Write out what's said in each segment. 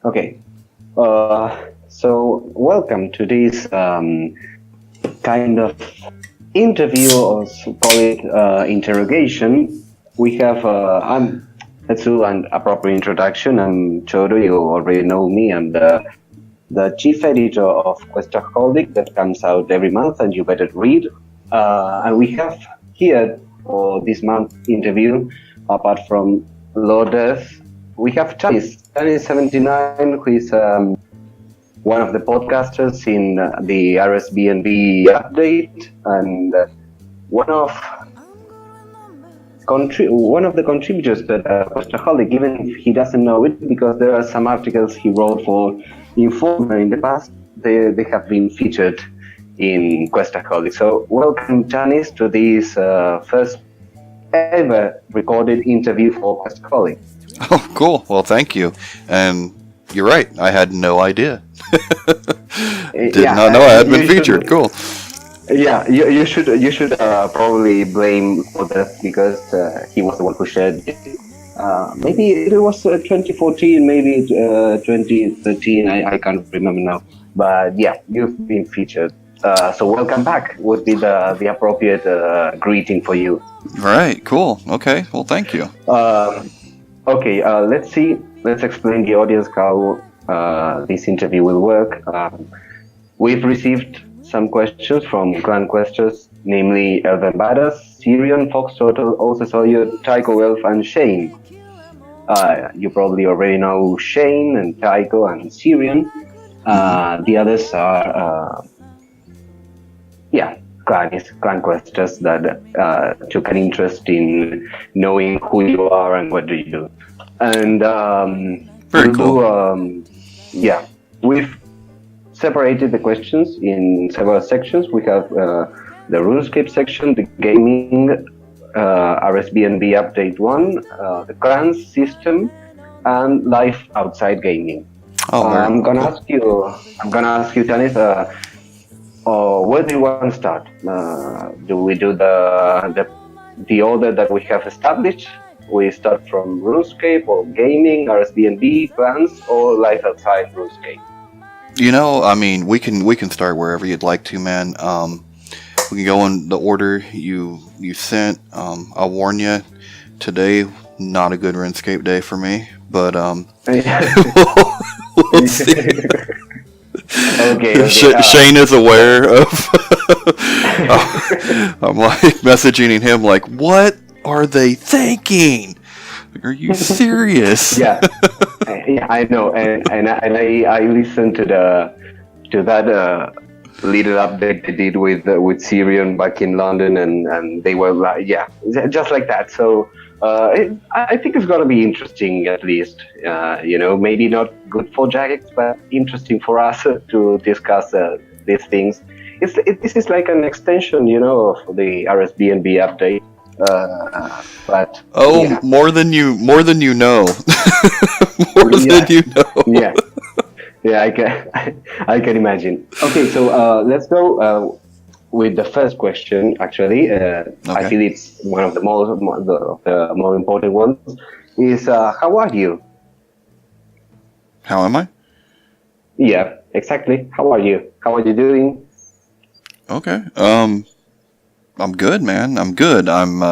Okay. So welcome to this kind of interview, or call it interrogation. We have, let's do a proper introduction. I'm Chodo, you already know me. I'm the chief editor of Questaholic that comes out every month, and you better read. And we have here for this month interview, apart from Lourdes, we have Tanis 79, who is one of the podcasters in the RSBNB update, and one of the contributors to Questaholic, even if he doesn't know it, because there are some articles he wrote for Informer in the past. They have been featured in Questaholic. So welcome, Tanis, to this first ever recorded interview for Questaholic. Oh, cool. Well, thank you. And you're right. I had no idea. Did not know I had been featured. Cool. Yeah, you should probably blame Oda, because he was the one who shared it. Maybe it was 2014, maybe 2013. I can't remember now. But yeah, you've been featured. So welcome back would be the appropriate greeting for you. Right. Cool. Okay. Well, thank you. Okay. Let's see. Let's explain the audience how this interview will work. We've received some questions from clan questers, namely Elven Badass, Syrian, Fox Turtle, also Sawyer, Tycho Elf, and Shane. You probably already know Shane and Tycho and Syrian. The others are, clan questers that took an interest in knowing who you are and what do you do. And very cool. We've separated the questions in several sections. We have the RuneScape section, the gaming, RSBNB update 1, the clans system, and life outside gaming. I'm gonna ask you, Tanis, where do you want to start? Do we do the order that we have established? We start from RuneScape or gaming, RSBNB, clans, or life outside RuneScape? You know, I mean, we can start wherever you'd like to, man. We can go in the order you sent. I'll warn you, today not a good RuneScape day for me, but we'll see. Okay. Shane is aware of. I'm like messaging him like, what are they thinking? Like, are you serious? Yeah, I know, and I listened to that little update they did with Syrian back in London, and they were like, yeah, just like that. So I think it's gonna be interesting, at least. Maybe not good for Jagex, but interesting for us to discuss these things. This is like an extension, of the RSBNB update. But yeah. more than you know. More than you know. Yeah, I can imagine. Okay, so let's go with the first question. Actually, okay. I feel it's one of the more important ones. Is how are you? How am I? Yeah, exactly. How are you? How are you doing? Okay. I'm good, man. I'm good. I'm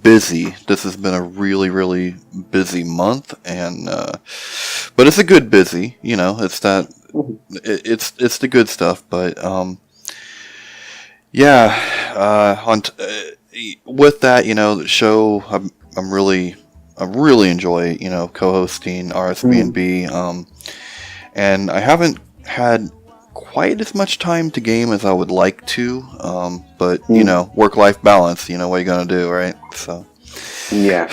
busy. This has been a really, really busy month, and but it's a good busy. It's that. It's the good stuff. But with that, the show. I really enjoy co-hosting RSBNB. And I haven't had quite as much time to game as I would like to, but work-life balance, what are you gonna do, right? So yeah,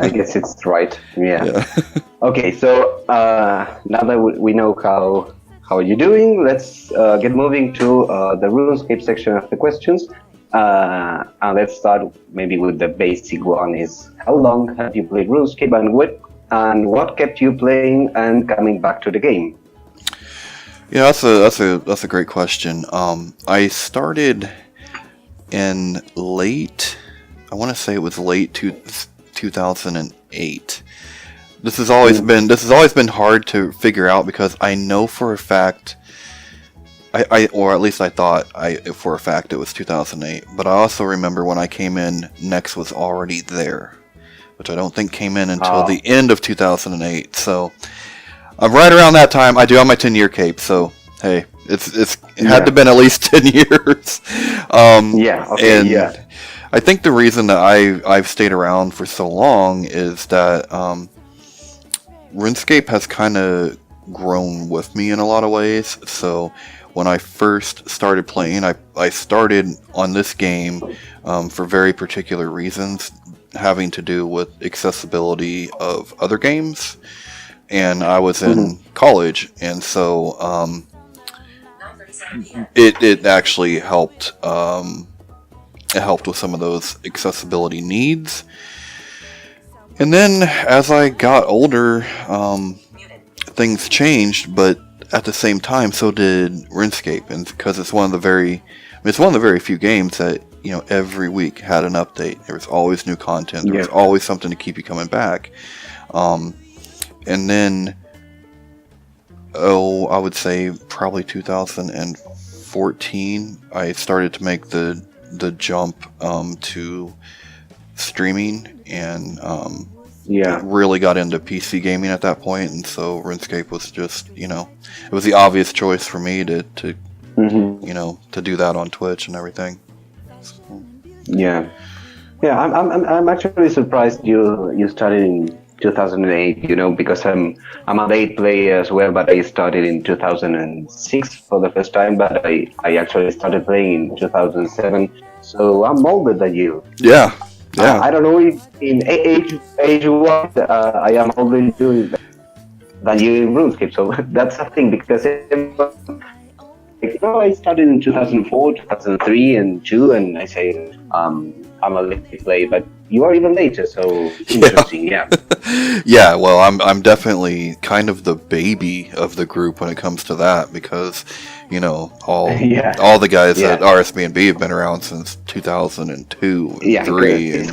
I guess it's right. Yeah. Okay, so now that we know how you're doing, let's get moving to the RuneScape section of the questions, and let's start maybe with the basic one. Is how long have you played RuneScape, and what kept you playing and coming back to the game? Yeah, that's a great question. I started in late, I want to say it was late 2008. this has always been hard to figure out because I know for a fact, or at least I thought for a fact it was 2008. But I also remember when I came in, Next was already there, which I don't think came in until the end of 2008. So I'm right around that time. I do have my 10-year cape, so hey, it had to have been at least 10 years. I think the reason that I've stayed around for so long is that RuneScape has kind of grown with me in a lot of ways. So when I first started playing, I started on this game for very particular reasons having to do with accessibility of other games. And I was in college, and so it actually helped. It helped with some of those accessibility needs. And then as I got older, things changed, but at the same time, so did RuneScape, and because it's one of the very few games that every week had an update. There was always new content. There was always something to keep you coming back. And then, I would say probably 2014, I started to make the jump to streaming, and really got into PC gaming at that point. And so RuneScape was just, it was the obvious choice for me to do that on Twitch and everything. So. Yeah, I'm actually surprised you started in 2008, because I'm a late player as well, but I started in 2006 for the first time, but I actually started playing in 2007, so I'm older than you. Yeah. I don't know if in age-wise I am older than you in RuneScape, so that's a thing, because I started in 2004, 2003, and 2, and I say I'm a late player, but you are even later, so interesting, yeah. Yeah, well, I'm definitely kind of the baby of the group when it comes to that, because all the guys at RSB&B have been around since 2002 and 3, and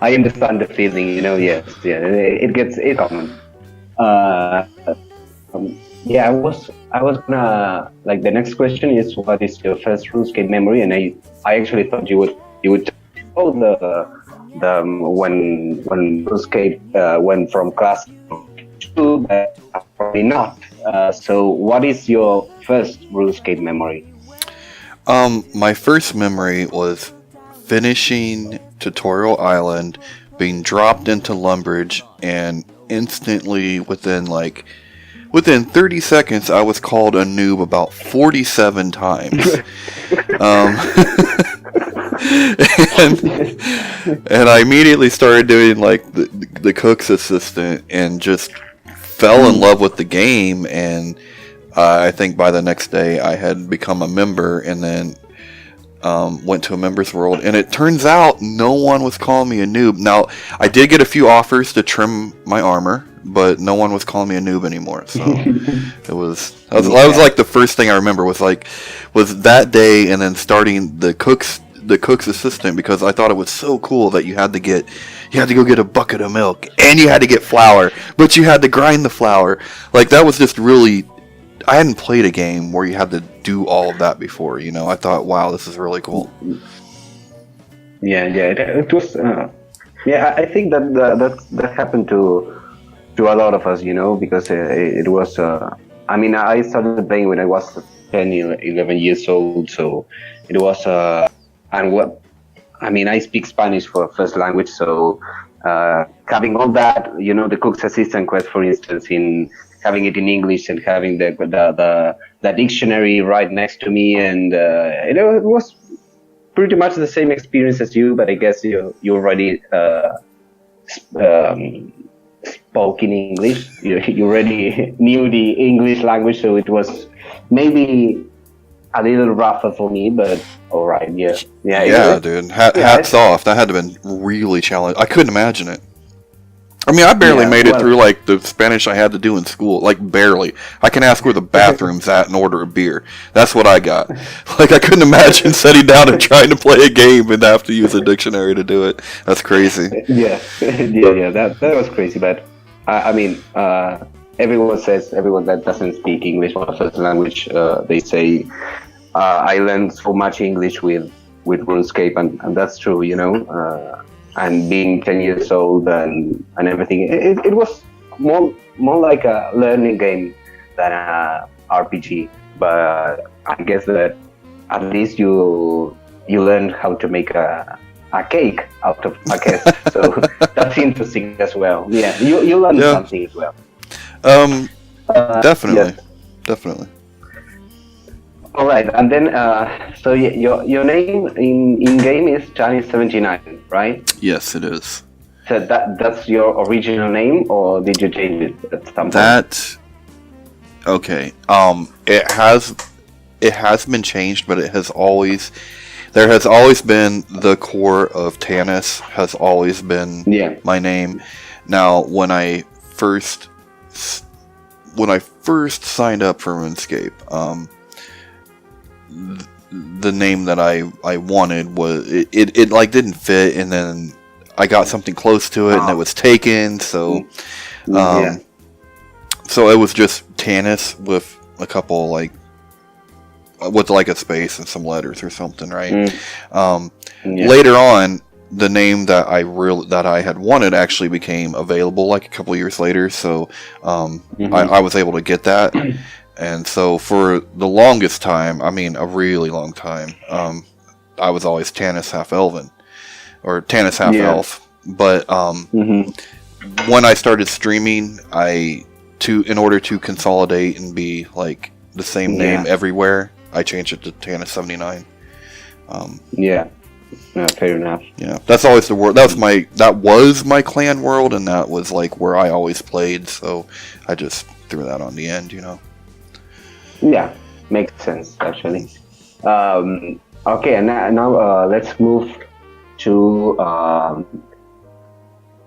I understand the feeling, it's common. I was gonna, like, the next question is, what is your first RuneScape memory? And I actually thought you would tell the when RuneScape went from class 2, but probably not. So what is your first RuneScape memory? My first memory was finishing Tutorial Island, being dropped into Lumbridge, and instantly within 30 seconds, I was called a noob about 47 times. And I immediately started doing the cook's assistant and just fell in love with the game. And I think by the next day I had become a member, and then went to a members world, and it turns out no one was calling me a noob. Now, I did get a few offers to trim my armor, but no one was calling me a noob anymore. So that was like the first thing I remember was that day, and then starting the cook's assistant, because I thought it was so cool that you had to go get a bucket of milk, and you had to get flour, but you had to grind the flour. Like, that was just really, I hadn't played a game where you had to do all of that before, I thought, wow, this is really cool. It was, I think that happened to a lot of us, because it was, I started playing when I was 10, 11 years old, so it was, I speak Spanish for first language, so having all that, the cook's assistant quest, for instance, in having it in English and having the dictionary right next to me, and it was pretty much the same experience as you, but I guess you already spoke in English. You already knew the English language, so it was maybe a little rougher for me, but all right, yeah, dude. Hats off. That had to have been really challenging. I couldn't imagine it. I mean, I barely Yeah, made it well, through like the Spanish I had to do in school. Like barely. I can ask where the bathroom's at and order a beer. That's what I got. Like I couldn't imagine sitting down and trying to play a game and have to use a dictionary to do it. That's crazy. yeah, yeah. That was crazy, but I mean, everyone that doesn't speak English or first language, they say I learned so much English with RuneScape, and that's true, you know. And being 10 years old and everything, it was more like a learning game than a RPG. But I guess that at least you learn how to make a cake out of a guess. So that's interesting as well. Yeah, you learn Yeah. something as well. Definitely. Yes. Definitely. All right, and then so your name in game is Tanis 79, right? Yes, it is. So that's your original name, or did you change it at some point? That okay. It has been changed, but there has always been the core of Tanis has always been my name. Now, when I first signed up for RuneScape, the name that I wanted was it like didn't fit, and then I got something close to it and it was taken, so so it was just Tanis with a couple with a space and some letters or something, right? Later on, the name that I had wanted actually became available like a couple years later, so I was able to get that. And so for the longest time, I mean a really long time, I was always Tanis half elven or Tanis half elf. But when I started streaming, in order to consolidate and be like the same name everywhere, I changed it to Tanis 79. Fair enough. Yeah, that's always the word. That was my clan world, and that was like where I always played. So I just threw that on the end, you know. Yeah, makes sense actually. Okay, and now let's move to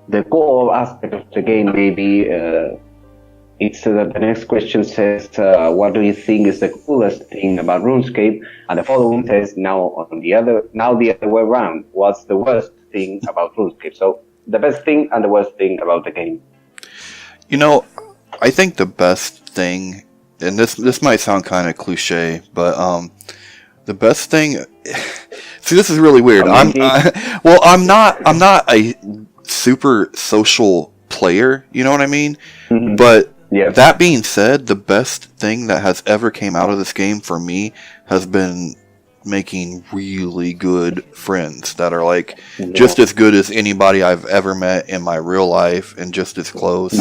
the core aspect of the game. Maybe it's the next question says, "What do you think is the coolest thing about RuneScape?" And the following says, "Now the other way around. What's the worst thing about RuneScape?" So the best thing and the worst thing about the game. You know, I think the best thing. And this might sound kind of cliche, but the best thing. See, this is really weird. I'm not a super social player. You know what I mean? Mm-hmm. But that being said, the best thing that has ever came out of this game for me has been making really good friends that are like just as good as anybody I've ever met in my real life, and just as close.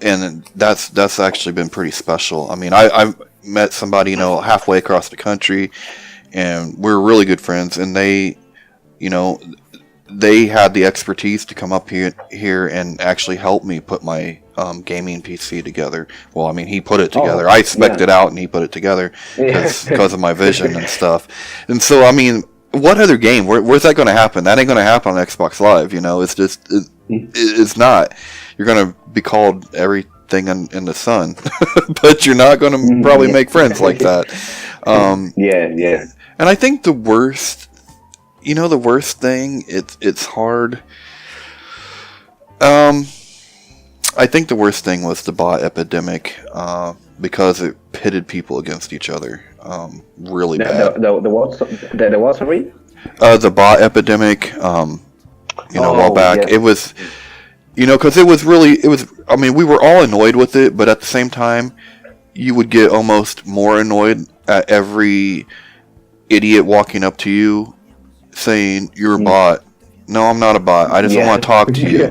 And that's actually been pretty special. I mean, I've met somebody, you know, halfway across the country, and we're really good friends. And they, you know, they had the expertise to come up here and actually help me put my gaming PC together. Well, I mean, he put it together. I spec'd it out, and he put it together because of my vision and stuff. And so, I mean, what other game? Where's that going to happen? That ain't going to happen on Xbox Live. You know, it's just it's not. You're going to be called everything in the sun, but you're not going to probably make friends like that. And I think the worst thing, it's hard. I think the worst thing was the bot epidemic, because it pitted people against each other, really bad. The what, sorry? The bot epidemic, a while back. It was, because it was, I mean, we were all annoyed with it, but at the same time, you would get almost more annoyed at every idiot walking up to you saying, "You're a bot." No, I'm not a bot. I just don't want to talk to you.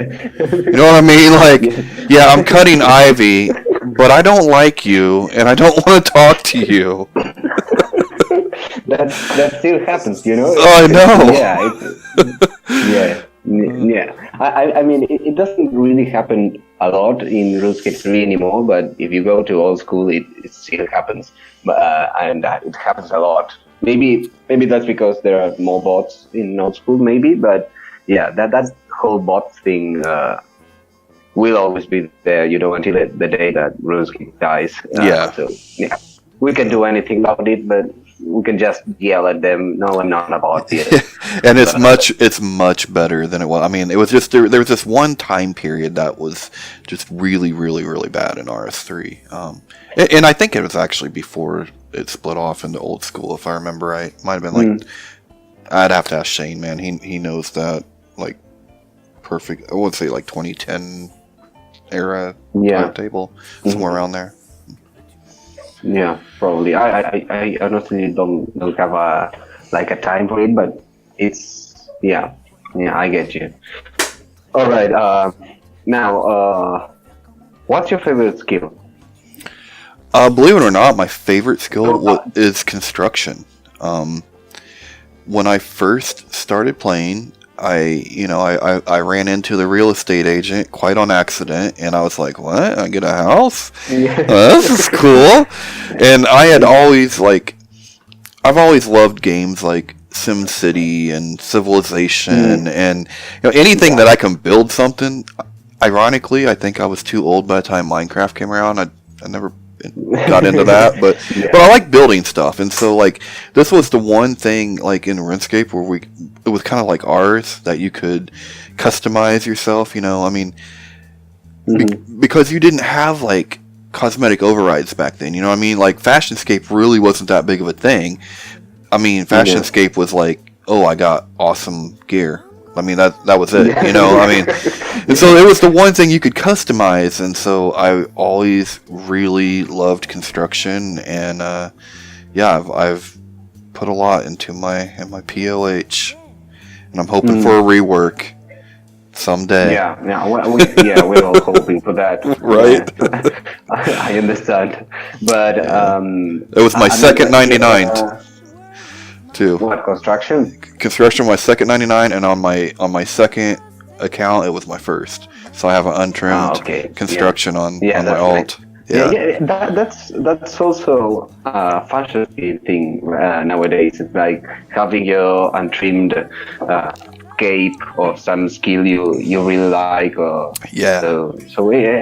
You know what I mean? Like, yeah, I'm cutting ivy, but I don't like you, and I don't want to talk to you. That still happens, you know? Oh, I know. I mean, it doesn't really happen a lot in RuneScape 3 anymore, but if you go to old school, it still happens. And it happens a lot. Maybe that's because there are more bots in old school, maybe, but yeah, that's whole bot thing will always be there, until the day that RuneScape dies. Yeah. So yeah, we can do anything about it, but we can just yell at them. No, I'm not about it. And it's much better than it was. I mean, it was just there was this one time period that was just really, really, really bad in RS3. And I think it was actually before it split off into old school, if I remember right. Might have been like I'd have to ask Shane, man. He knows that like perfect. I would say like 2010 era timetable, somewhere around there. Yeah, probably. I honestly don't have a time for it, but it's yeah, I get you. All right. Now, what's your favorite skill? Believe it or not, my favorite skill is construction. When I first started playing, I ran into the real estate agent quite on accident, and I was like, "What? I get a house? This is cool!" And I had always I've always loved games like SimCity and Civilization, and anything that I can build something. Ironically, I think I was too old by the time Minecraft came around. I never got into that, but I like building stuff, and so this was the one thing in RuneScape where it was kind of like ours that you could customize yourself. I mean, because you didn't have cosmetic overrides back then. You know what I mean? Fashionscape really wasn't that big of a thing. I mean, Fashionscape was oh, I got awesome gear. I mean, that was it, I mean, and so it was the one thing you could customize, and so I always really loved construction, and I've put a lot into my POH, and I'm hoping for a rework someday. We're all hoping for that. Right. I understand, but it was my second 99. Too. What, construction? Construction was my second 99, and on my second account it was my first. So I have an untrimmed construction on my alt. Right. That's also a fashion thing nowadays. It's like having your untrimmed cape or some skill you really like. So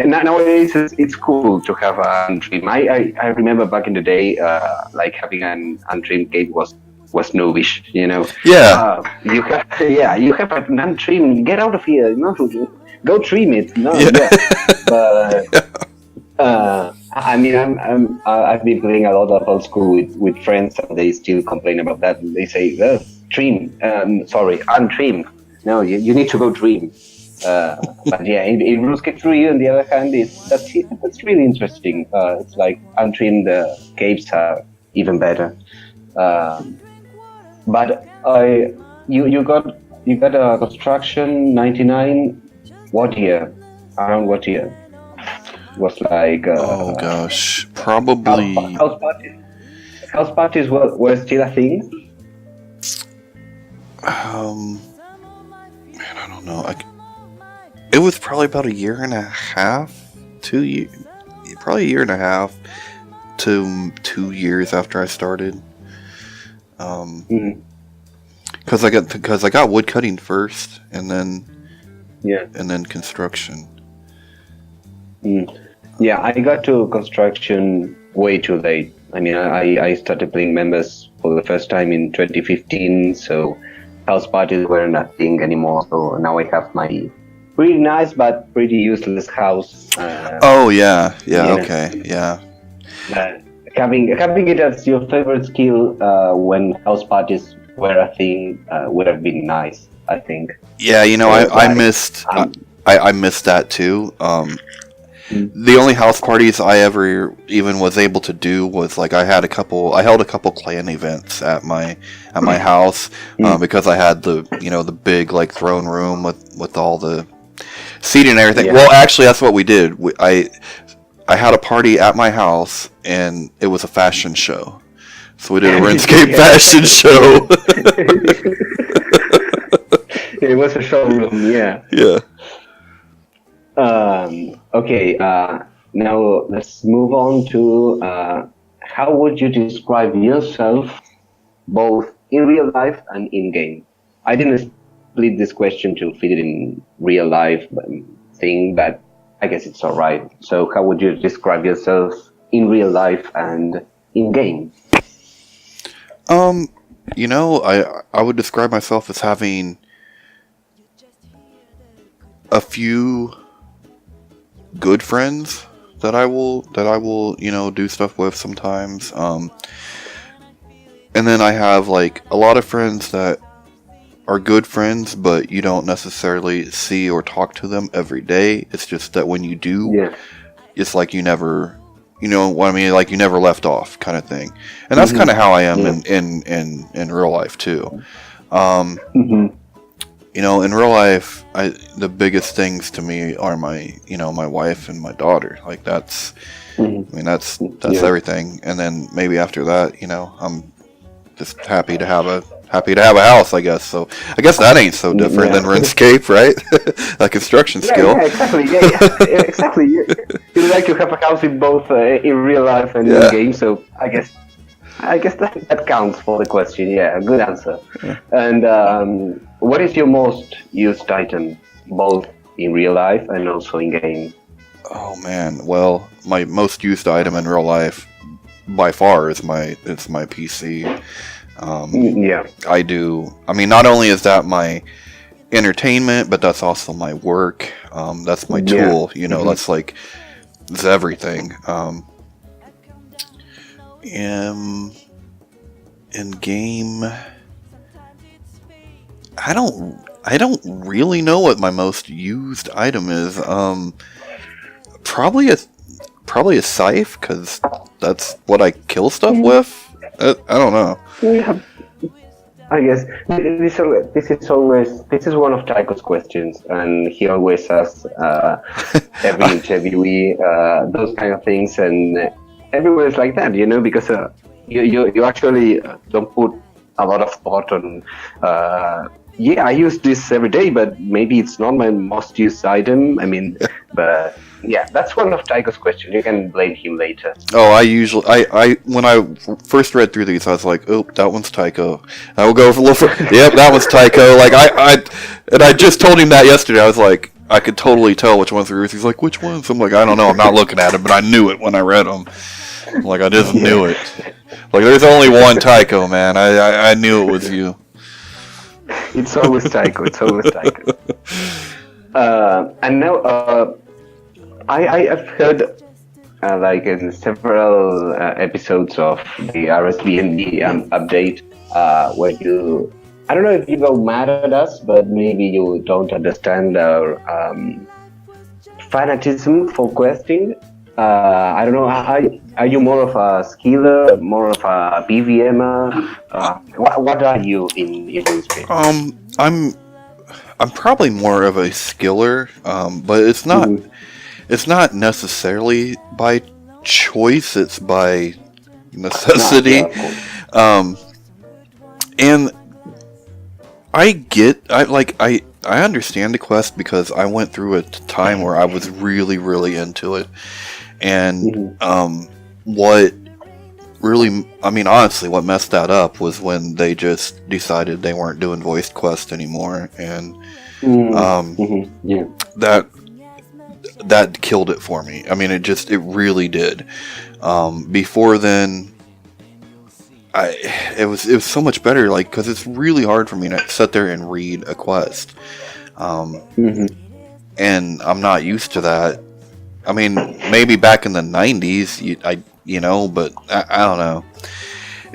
nowadays it's cool to have an untrimmed. I remember back in the day, having an untrimmed cape was noobish, Yeah. You have an untrimmed. Get out of here! Go trim it. But I mean, I've been playing a lot of old school with friends, and they still complain about that. They say, trim. Untrim. No, you need to go trim. But in RuneScape 3, on the other hand, that's really interesting. It's like untrimmed capes are even better. But you got a construction 99. What year? Around what year? Was oh gosh, probably house parties were still a thing. Man, I don't know. It was probably about a year and a half, 2 years, probably a year and a half to 2 years after I started. Because I got wood cutting first, and then construction. Yeah, I got to construction way too late. I mean, I started playing members for the first time in 2015, so house parties weren't a thing anymore. So now I have my pretty nice but pretty useless house. Having it as your favorite skill when house parties were a thing would have been nice, I think. Yeah, I missed that too. The only house parties I ever even was able to do was I held a couple clan events at my house because I had the big throne room with all the seating and everything. Yeah. Well, actually, that's what we did. I had a party at my house, and it was a fashion show. So we did a RuneScape fashion show. It was a showroom, yeah. Yeah. Okay, now let's move on to how would you describe yourself both in real life and in game? I didn't split this question to fit it in real life thing, but I guess it's all right. So, how would you describe yourself in real life and in game? I would describe myself as having a few good friends that I will do stuff with sometimes. And then I have like a lot of friends that are good friends, but you don't necessarily see or talk to them every day. It's just that when you do, it's like you never, you know what I mean? Like you never left off kind of thing. And that's kind of how I am in real life too. In real life, the biggest things to me are my wife and my daughter. Like that's, I mean, that's everything. And then maybe after that, I'm just happy to have a house, I guess. So I guess that ain't so different than RuneScape, right? A construction skill. Yeah, exactly. Yeah, exactly. You like to have a house in both in real life and in game. So I guess that counts for the question. Yeah, good answer. Yeah. And what is your most used item, both in real life and also in game? Oh man, well, my most used item in real life, by far, is my PC. I do. I mean, not only is that my entertainment, but that's also my work. That's my tool. That's like it's everything. In game, I don't really know what my most used item is. Probably a scythe, because that's what I kill stuff with. I don't know. Yeah, I guess this is one of Tycho's questions, and he always asks every interviewee those kind of things, and everyone is like that, because you actually don't put a lot of thought on. I use this every day, but maybe it's not my most used item. I mean, but. Yeah, that's one of Tycho's questions. You can blame him later. Oh, when I first read through these, I was like, oh, that one's Tycho. I will go for a little further. Yep, that one's Tycho. Like, I just told him that yesterday. I was like, I could totally tell which ones were yours. He's like, which ones? I'm like, I don't know. I'm not looking at it, but I knew it when I read them. Like, I just knew it. Like, there's only one Tycho, man. I knew it was you. It's always Tycho. And now, I've heard, like in several episodes of the RSVND update, where I don't know if you go mad at us, but maybe you don't understand our fanatism for questing. I don't know, are you more of a skiller, more of a BVMer? What are you in RuneScape? I'm probably more of a skiller, but it's not. It's not necessarily by choice, it's by necessity. And I understand the quest because I went through a time where I was really, really into it. And what messed that up was when they just decided they weren't doing voiced quest anymore. And that killed it for me. I mean, it really did. Before then, it was so much better, like, because it's really hard for me to sit there and read a quest. And I'm not used to that. I mean, maybe back in the 90s, but I don't know.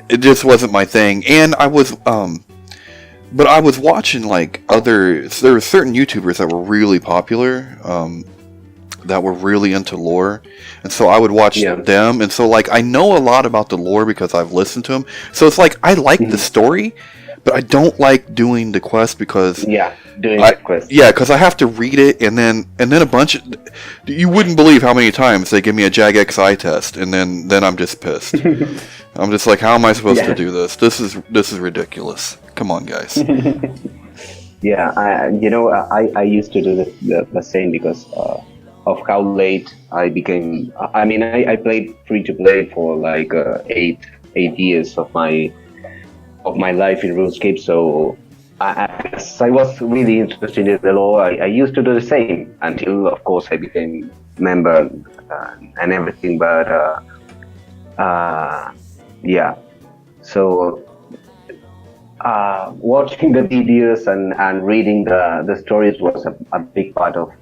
It just wasn't my thing. And I was, but I was watching, like, there were certain YouTubers that were really popular, that were really into lore, and so I would watch them, and so, like, I know a lot about the lore because I've listened to them, so it's like, I like the story, but I don't like doing the quest because... the quest. Yeah, because I have to read it, and then a bunch of... You wouldn't believe how many times they give me a JAG-XI test, and then I'm just pissed. I'm just like, how am I supposed to do this? This is ridiculous. Come on, guys. I used to do the same because... of how late I became. I mean, I played free to play for like 8 years of my life in RuneScape. So as I was really interested in the law, I used to do the same until, of course, I became member and everything. But yeah, so watching the videos and reading the stories was a big part of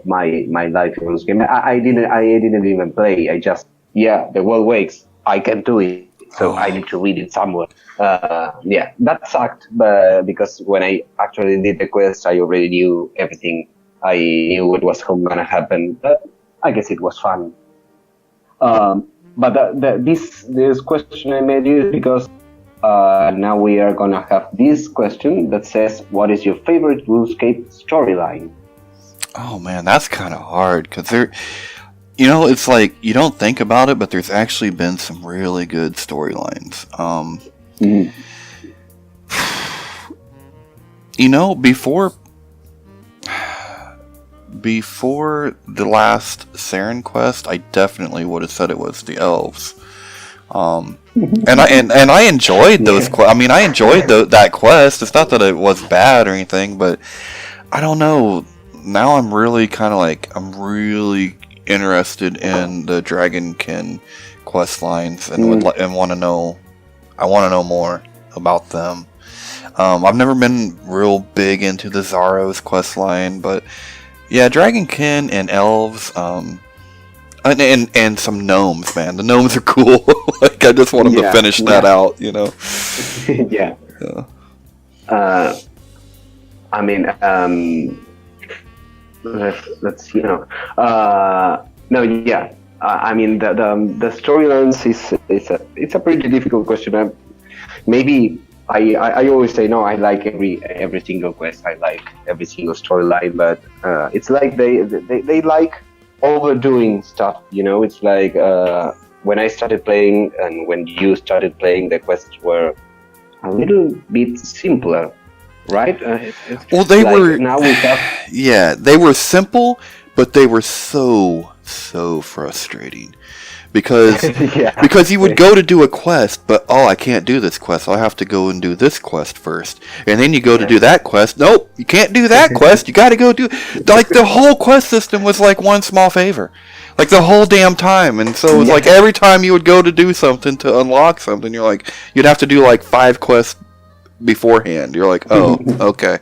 my life in this game. I didn't even play. I just, the world wakes. I can do it, so I need to read it somewhere. That sucked, but because when I actually did the quest, I already knew everything. I knew what was gonna happen, but I guess it was fun. But this question I made you is because now we are gonna have this question that says, "What is your favorite RuneScape storyline?" Oh man, that's kind of hard because it's like you don't think about it, but there's actually been some really good storylines. Before the last Saren quest, I definitely would have said it was the elves. And I enjoyed those quests. I mean, I enjoyed that quest. It's not that it was bad or anything, but I don't know. Now I'm really kind of like, I'm really interested in the Dragonkin quest lines and want to know. I want to know more about them. I've never been real big into the Zaros quest line, but yeah, Dragonkin and elves, and some gnomes, man. The gnomes are cool. Like, I just want them to finish that out, Yeah. I mean, let's see, no, yeah. I mean, the storylines it's a pretty difficult question. Maybe I always say no. I like every single quest. I like every single storyline, but it's like they like overdoing stuff. It's like when I started playing and when you started playing, the quests were a little bit simpler, right? Well, they like were. Now we have. Yeah, they were simple, but they were so frustrating. Because because you would go to do a quest, but I can't do this quest. I have to go and do this quest first, and then you go to do that quest. Nope, you can't do that quest. You got to go do like the whole quest system was like one small favor, like the whole damn time. And so it was like every time you would go to do something to unlock something, you'd have to do like 5 quests beforehand. You're like, oh, okay,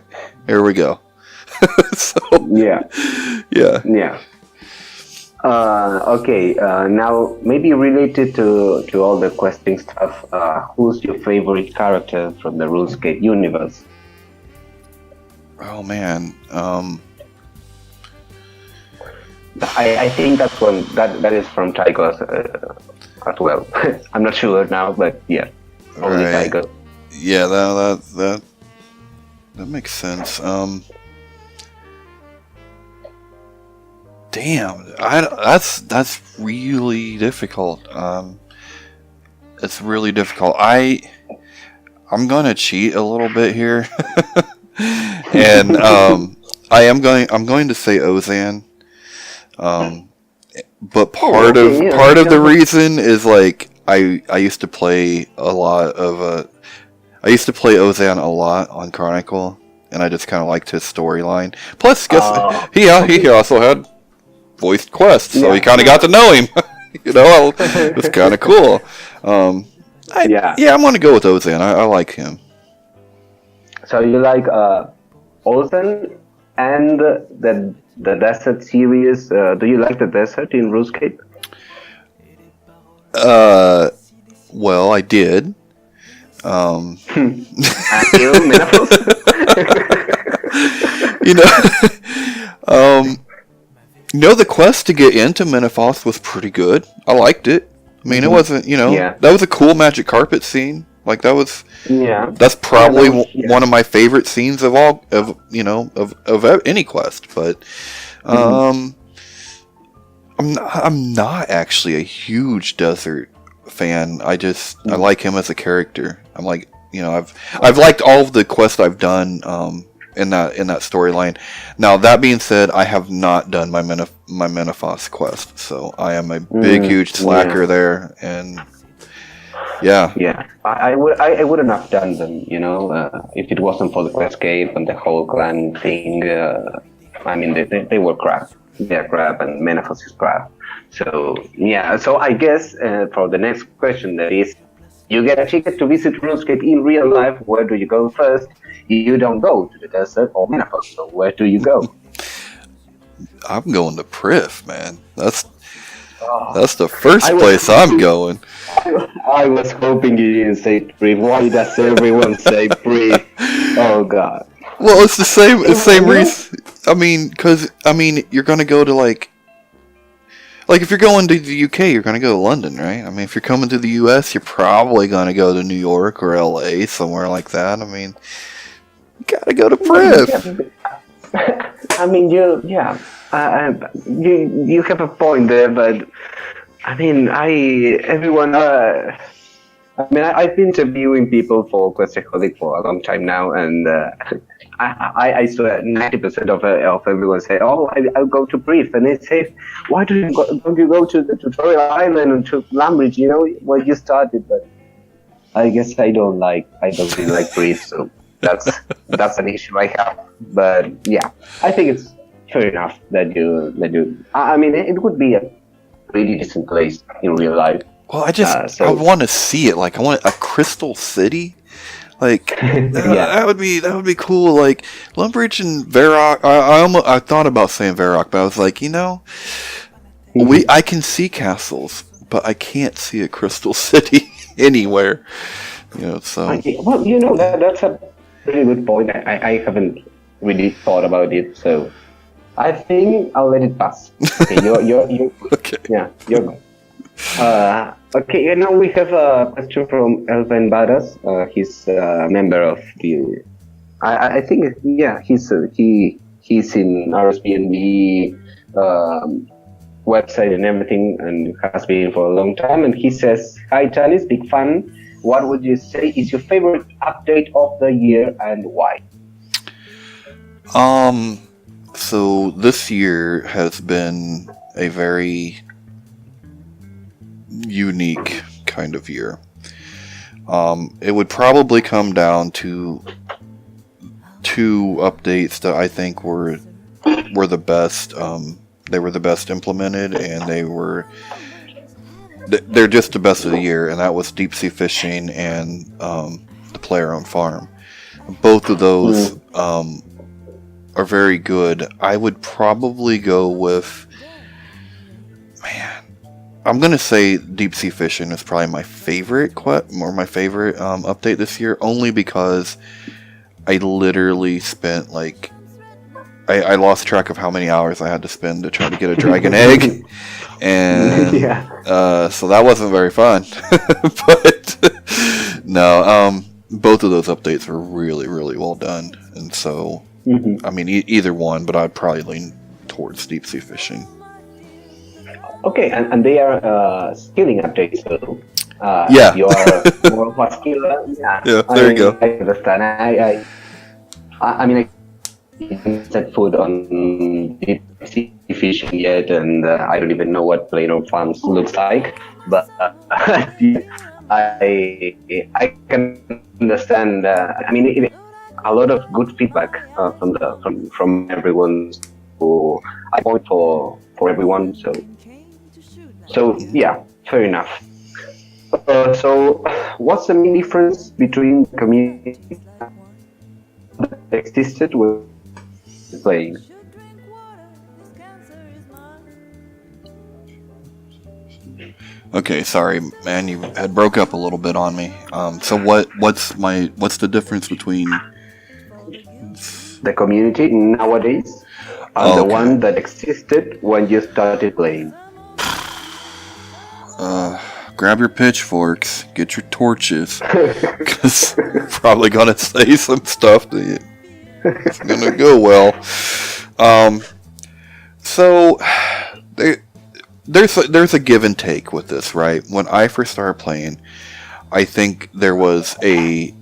here we go. So yeah. Okay, now maybe related to all the questing stuff, who's your favorite character from the RuneScape universe? Oh man, I think that's one that is from Tycho as well. I'm not sure now, but yeah, only Tycho. Yeah, that makes sense. Damn, that's really difficult. It's really difficult. I'm gonna cheat a little bit here, and I'm going to say Ozan. But part of the reason is like I used to play Ozan a lot on Chronicle, and I just kind of liked his storyline. Plus, he also had voiced quests, so you kind of got to know him. It's kind of cool. I'm going to go with Ozan. I like him. So you like Ozan and the Desert series. Do you like the Desert in RuneScape? Well, I did. The quest to get into Menopause was pretty good. I liked it. I mean, it wasn't, that was a cool magic carpet scene. Like that was, that's probably one of my favorite scenes of all of any quest. But, I'm not actually a huge Desert fan. I like him as a character. I'm like, I've liked all of the quests I've done, in that storyline. Now that being said, I have not done my Menopause quest, so I am a big huge slacker there, and Yeah. Yeah, I wouldn't have done them, if it wasn't for the Questcape and the whole clan thing. I mean, they were crap. They're crap, and Menafos is crap. So yeah, so I guess for the next question, that is, you get a ticket to visit RuneScape in real life. Where do you go first? You don't go to the desert or Menafos. So where do you go? I'm going to Prif, man. That's the first place I'm going. I was hoping you didn't say Prif. Why does everyone say Prif? Oh God. Well, it's the same reason. I mean, you're gonna go to like if you're going to the UK, you're gonna go to London, right? I mean, if you're coming to the US, you're probably gonna go to New York or LA, somewhere like that. I mean, you gotta go to Prif. I mean, you have a point there, but I mean, I've been interviewing people for Questaholic for a long time now, and I swear 90% of everyone say, "Oh, I'll go to Brief," and they say, "Why don't you go to the Tutorial Island and to Lambridge? Where you started?" But I guess I don't really like Brief, so that's an issue I have. But yeah, I think it's fair enough that you. I mean, it would be a really decent place in real life. Well, I want to see it. Like, I want a Crystal City. Like, that would be cool. Like, Lumbridge and Varrock. I thought about saying Varrock, but I was like, I can see castles, but I can't see a Crystal City anywhere. So. Well, that's a really good point. I haven't really thought about it, so I think I'll let it pass. Okay, you're okay. Yeah, you're good. Okay, now we have a question from Elven Badas. He's a member of the. I think he's in RSBNB website and everything, and has been for a long time. And he says, "Hi Tanis, big fan. What would you say is your favorite update of the year and why?" So this year has been a very unique kind of year. It would probably come down to two updates that I think were the best. They were the best implemented, and they're just the best of the year, and that was deep sea fishing and the player on farm. Both of those are very good. I would probably go with, I'm going to say deep sea fishing is probably my favorite update this year, only because I literally spent I lost track of how many hours I had to spend to try to get a dragon egg, and so that wasn't very fun. But no, both of those updates were really, really well done, and so I mean either one, but I'd probably lean towards deep sea fishing. Okay, and they are skilling updates, so you are more of a skiller. Yeah, there you go. I understand. I mean, I haven't set foot on deep sea fishing yet, and I don't even know what player on farms looks like. But I can understand. I mean, a lot of good feedback from everyone. So I point for everyone. So yeah, fair enough. So what's the main difference between the community that existed with playing? Okay, sorry, man, you had broke up a little bit on me. So what's the difference between the community nowadays and the one that existed when you started playing? Grab your pitchforks, get your torches, because you're probably gonna say some stuff that it's gonna go well. So there's a give and take with this, right? When I first started playing, I think there was a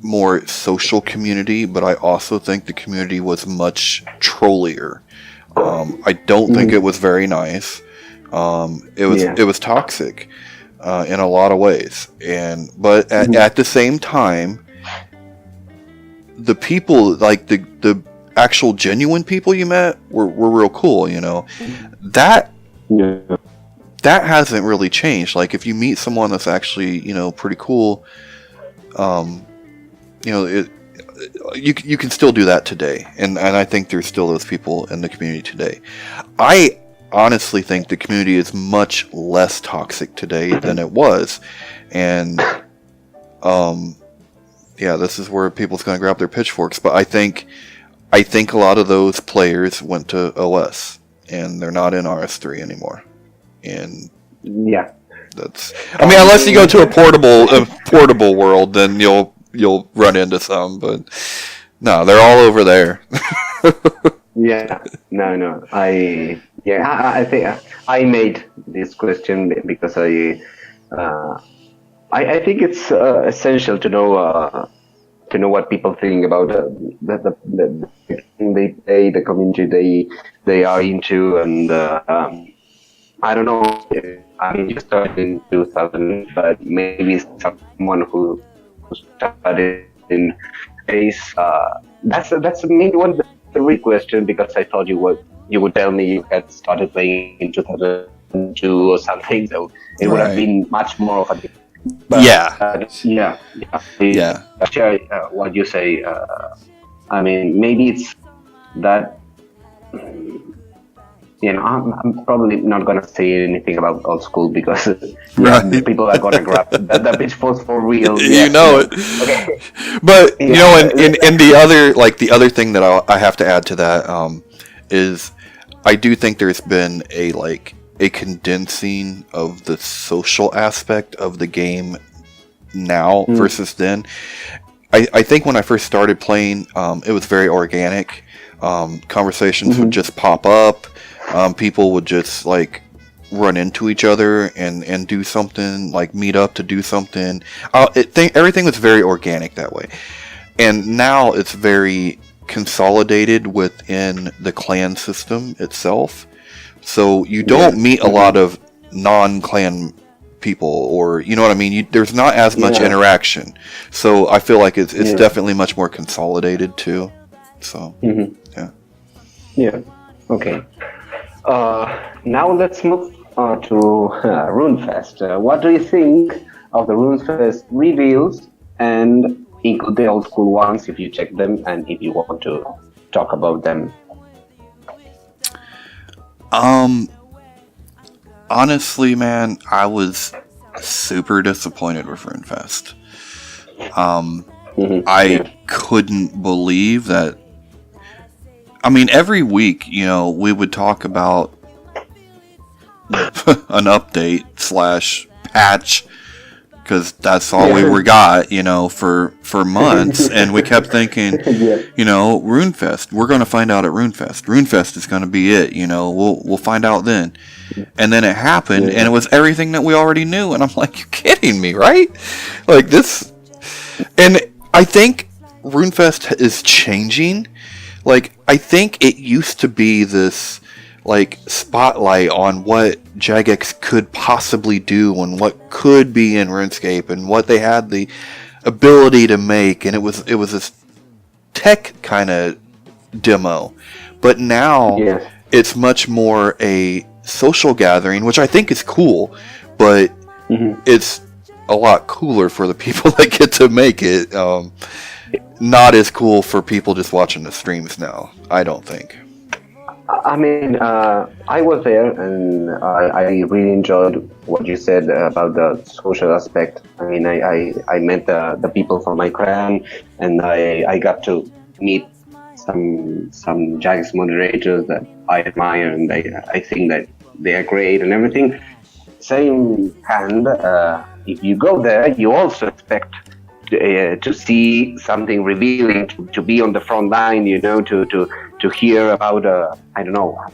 more social community, but I also think the community was much trollier. I don't think it was very nice. It was toxic. in a lot of ways. But at the same time, the people, like the actual genuine people you met were real cool. That that hasn't really changed. Like if you meet someone that's actually pretty cool, you can still do that today, and I think there's still those people in the community today. I honestly think the community is much less toxic today than it was, and this is where people's going to grab their pitchforks. But I think a lot of those players went to OS, and they're not in RS3 anymore. And that's. I mean, unless you go to a portable world, then you'll run into some. But no, they're all over there. No. I think I made this question because I think it's essential to know what people think about the they play, the community they are into, and I don't know. I mean, you started in 2000, but maybe someone who started in space. That's maybe one of the real question, because I thought you would tell me you had started playing in 2002 or something, so it would have been much more of a. But, Share what you say. I mean, maybe it's that. I'm probably not gonna say anything about old school because people are gonna grab the pitchforks for real. It. Okay. But in the other thing that I have to add to that is I do think there's been a condensing of the social aspect of the game now versus then. I think when I first started playing, it was very organic. Conversations would just pop up. People would just run into each other and do something, meet up to do something. Everything was very organic that way. And now it's very consolidated within the clan system itself. So you don't meet a lot of non-clan people, or you know what I mean? There's not as much interaction. So I feel like it's definitely much more consolidated too. So, Yeah. Okay. Now let's move to RuneFest. What do you think of the RuneFest reveals, and include the old school ones if you check them and if you want to talk about them? Honestly, man, I was super disappointed with RuneFest. I couldn't believe that. I mean, every week, we would talk about an update / patch, because that's all we got, for months, and we kept thinking, RuneFest, we're going to find out at RuneFest. RuneFest is going to be it, we'll find out then. And then it happened, and it was everything that we already knew, and I'm like, you're kidding me, right? This, and I think RuneFest is changing. I think it used to be this, spotlight on what Jagex could possibly do and what could be in RuneScape and what they had the ability to make, and it was this tech kind of demo. But now it's much more a social gathering, which I think is cool, but it's a lot cooler for the people that get to make it. Not as cool for people just watching the streams now, I don't think. I mean, I was there, and I really enjoyed what you said about the social aspect. I mean, I met the people from my clan, and I got to meet some Jagex moderators that I admire, and I think that they are great and everything. Same hand, if you go there, you also expect to see something revealing, to be on the front line, to hear about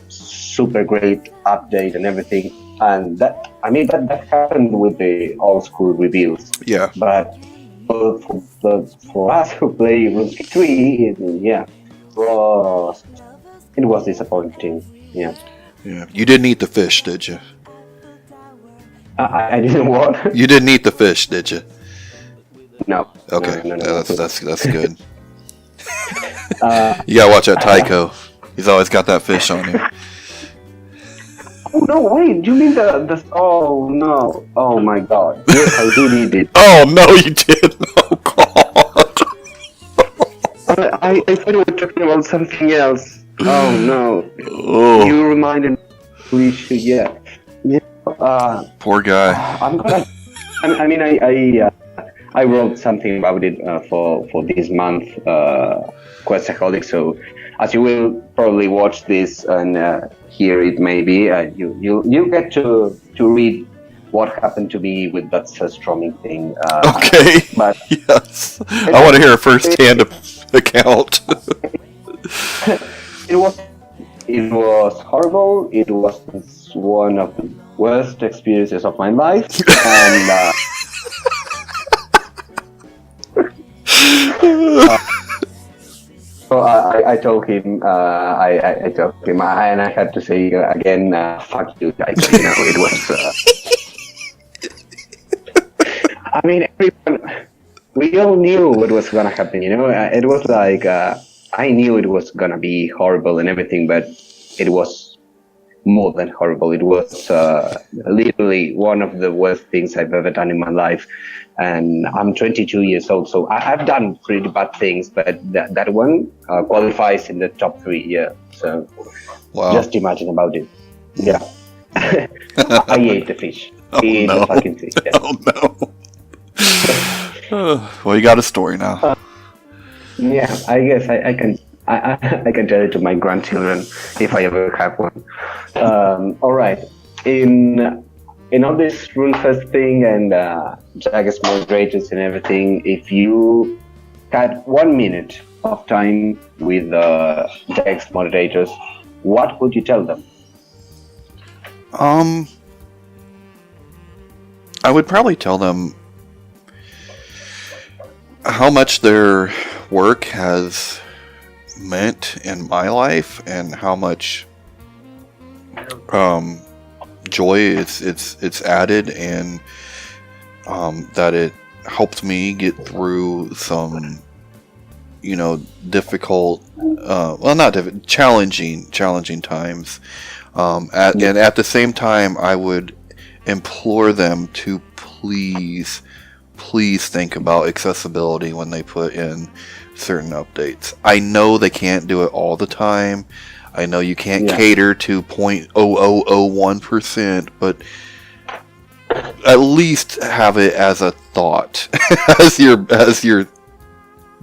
super great update and everything. And that happened with the old school reveals. Yeah. But for us who play RuneScape 3, it was disappointing. Yeah. Yeah. You didn't eat the fish, did you? I didn't what? You didn't eat the fish, did you? No. Okay, No. yeah, that's good. Uh, You gotta watch that Tycho. He's always got that fish on him. oh no! Wait, do you mean the? Oh no! Oh my God! Yes, I did eat it. Oh no, you didn't. Oh God. I thought you were talking about something else. Oh no! Oh, You reminded me. We should. Yeah. Yeah. poor guy. I'm gonna. I mean, I wrote something about it for this month, Questaholic. So, as you will probably watch this and hear it, maybe you get to read what happened to me with that strumming thing. Okay. But Yes, I want to hear a first-hand account. it was horrible. It was one of the worst experiences of my life, and. So I told him, I told him, and I had to say again, fuck you guys. You know, it was. I mean, everyone, we all knew what was gonna happen. You know, it was like I knew it was gonna be horrible and everything, but it was more than horrible. It was literally one of the worst things I've ever done in my life. And I'm 22 years old, so I've done pretty bad things, but that one qualifies in the top 3. Yeah. So Wow. just imagine about it. Yeah. I ate the fish. Oh, I ate no. the fucking fish. Yeah. Oh no. Well, you got a story now. Yeah, I guess I can. I can tell it to my grandchildren if I ever have one. All right. In all this RuneFest thing and Jagex moderators and everything, if you had 1 minute of time with Jagex moderators, what would you tell them? I would probably tell them how much their work has meant in my life and how much joy it's added, and that it helped me get through some difficult challenging times, and at the same time I would implore them to please think about accessibility when they put in certain updates. I know they can't do it all the time. I know you can't cater to 0.0001%, but at least have it as a thought as you're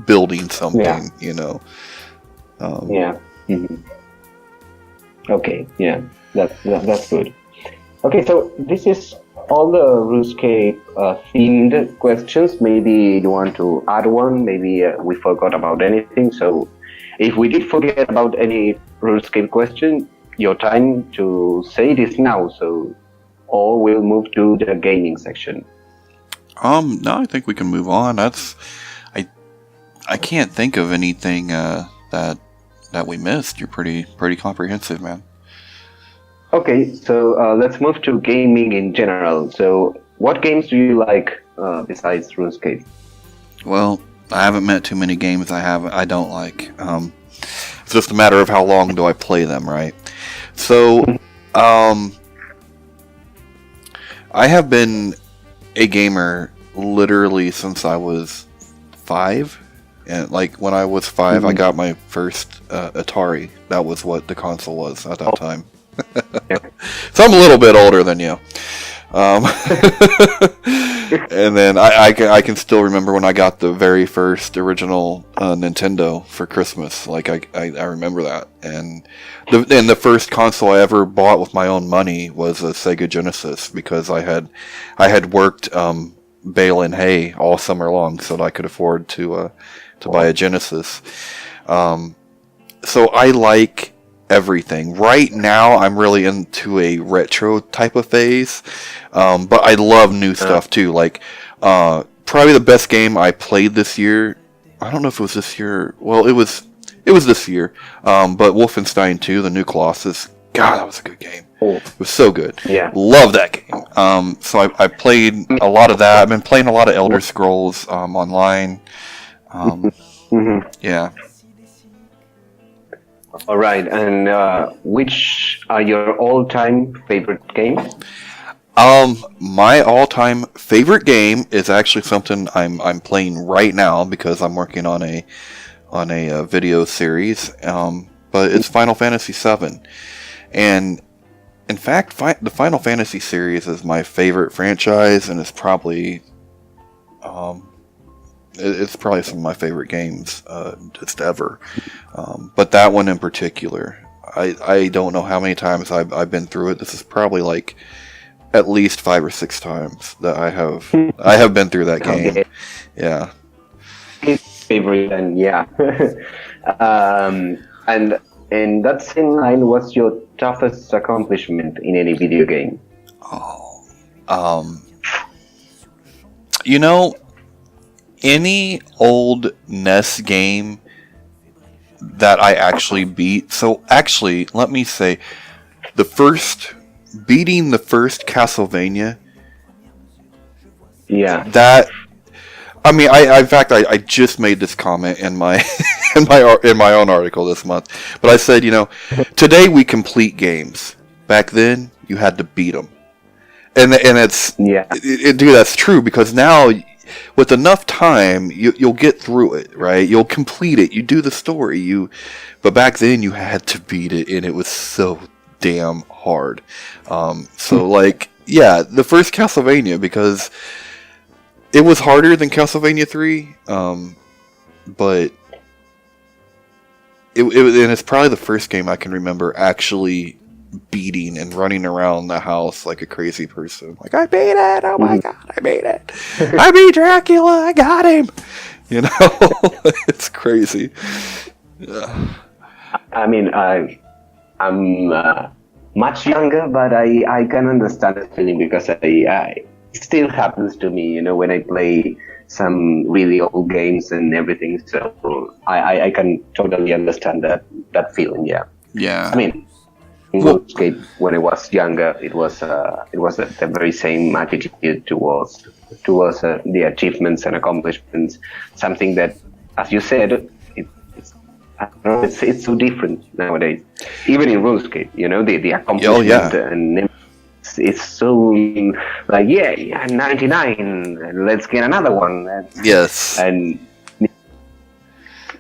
building something, Yeah. Mm-hmm. Okay. Yeah. That's good. Okay, so this is all the RuneScape themed questions. Maybe you want to add one. Maybe we forgot about anything. So if we did forget about any RuneScape question, your time to say it is now. So, or we'll move to the gaming section. No, I think we can move on. I can't think of anything that we missed. You're pretty comprehensive, man. Okay, so let's move to gaming in general. So, what games do you like besides RuneScape? Well, I haven't met too many games I don't like. It's just a matter of how long do I play them, right? So, I have been a gamer literally since I was 5. And like when I was 5, I got my first Atari. That was what the console was at that time. So I'm a little bit older than you. And then I can still remember when I got the very first original Nintendo for Christmas. Like I remember that. And the first console I ever bought with my own money was a Sega Genesis, because I had worked baling hay all summer long so that I could afford to buy a Genesis. So I like everything. Right now, I'm really into a retro type of phase, but I love new stuff too. Like, probably the best game I played this year. I don't know if it was this year. Well, it was this year. But Wolfenstein 2, the New Colossus. God, that was a good game. Oh, It was so good. yeah. Love that game. So I played a lot of that. I've been playing a lot of Elder Scrolls online. Mm-hmm. Yeah. All right. And which are your all-time favorite games? My all-time favorite game is actually something I'm playing right now because I'm working on a video series. But it's Final Fantasy VII, and in fact, the Final Fantasy series is my favorite franchise, and it's probably some of my favorite games just ever. But that one in particular, I don't know how many times I've been through it. This is probably like at least 5 or 6 times that I have been through that game. Okay. Yeah. Favorite, and yeah. And in that same line, what's your toughest accomplishment in any video game? You know, any old NES game that I actually beat. So actually, let me say, beating the first Castlevania. Yeah. That, I mean, in fact, I just made this comment in my in my own article this month. But I said, today we complete games. Back then, you had to beat them, and it's dude, that's true, because now with enough time, you'll get through it, right? You'll complete it. You do the story. But back then, you had to beat it, and it was so damn hard. So like, yeah, the first Castlevania, because it was harder than Castlevania 3, but and it's probably the first game I can remember actually beating and running around the house like a crazy person. Like, I beat it! Oh my god, I beat it! I beat Dracula! I got him! It's crazy. Yeah. I mean, I'm much younger, but I can understand the feeling, because it still happens to me, when I play some really old games and everything. So I can totally understand that feeling. Yeah. Yeah. I mean, in RuneScape, when I was younger, it was the very same attitude towards the achievements and accomplishments. Something that, as you said, it's so different nowadays. Even in RuneScape, the accomplishment and it's so like, yeah, 99, let's get another one. Yes. And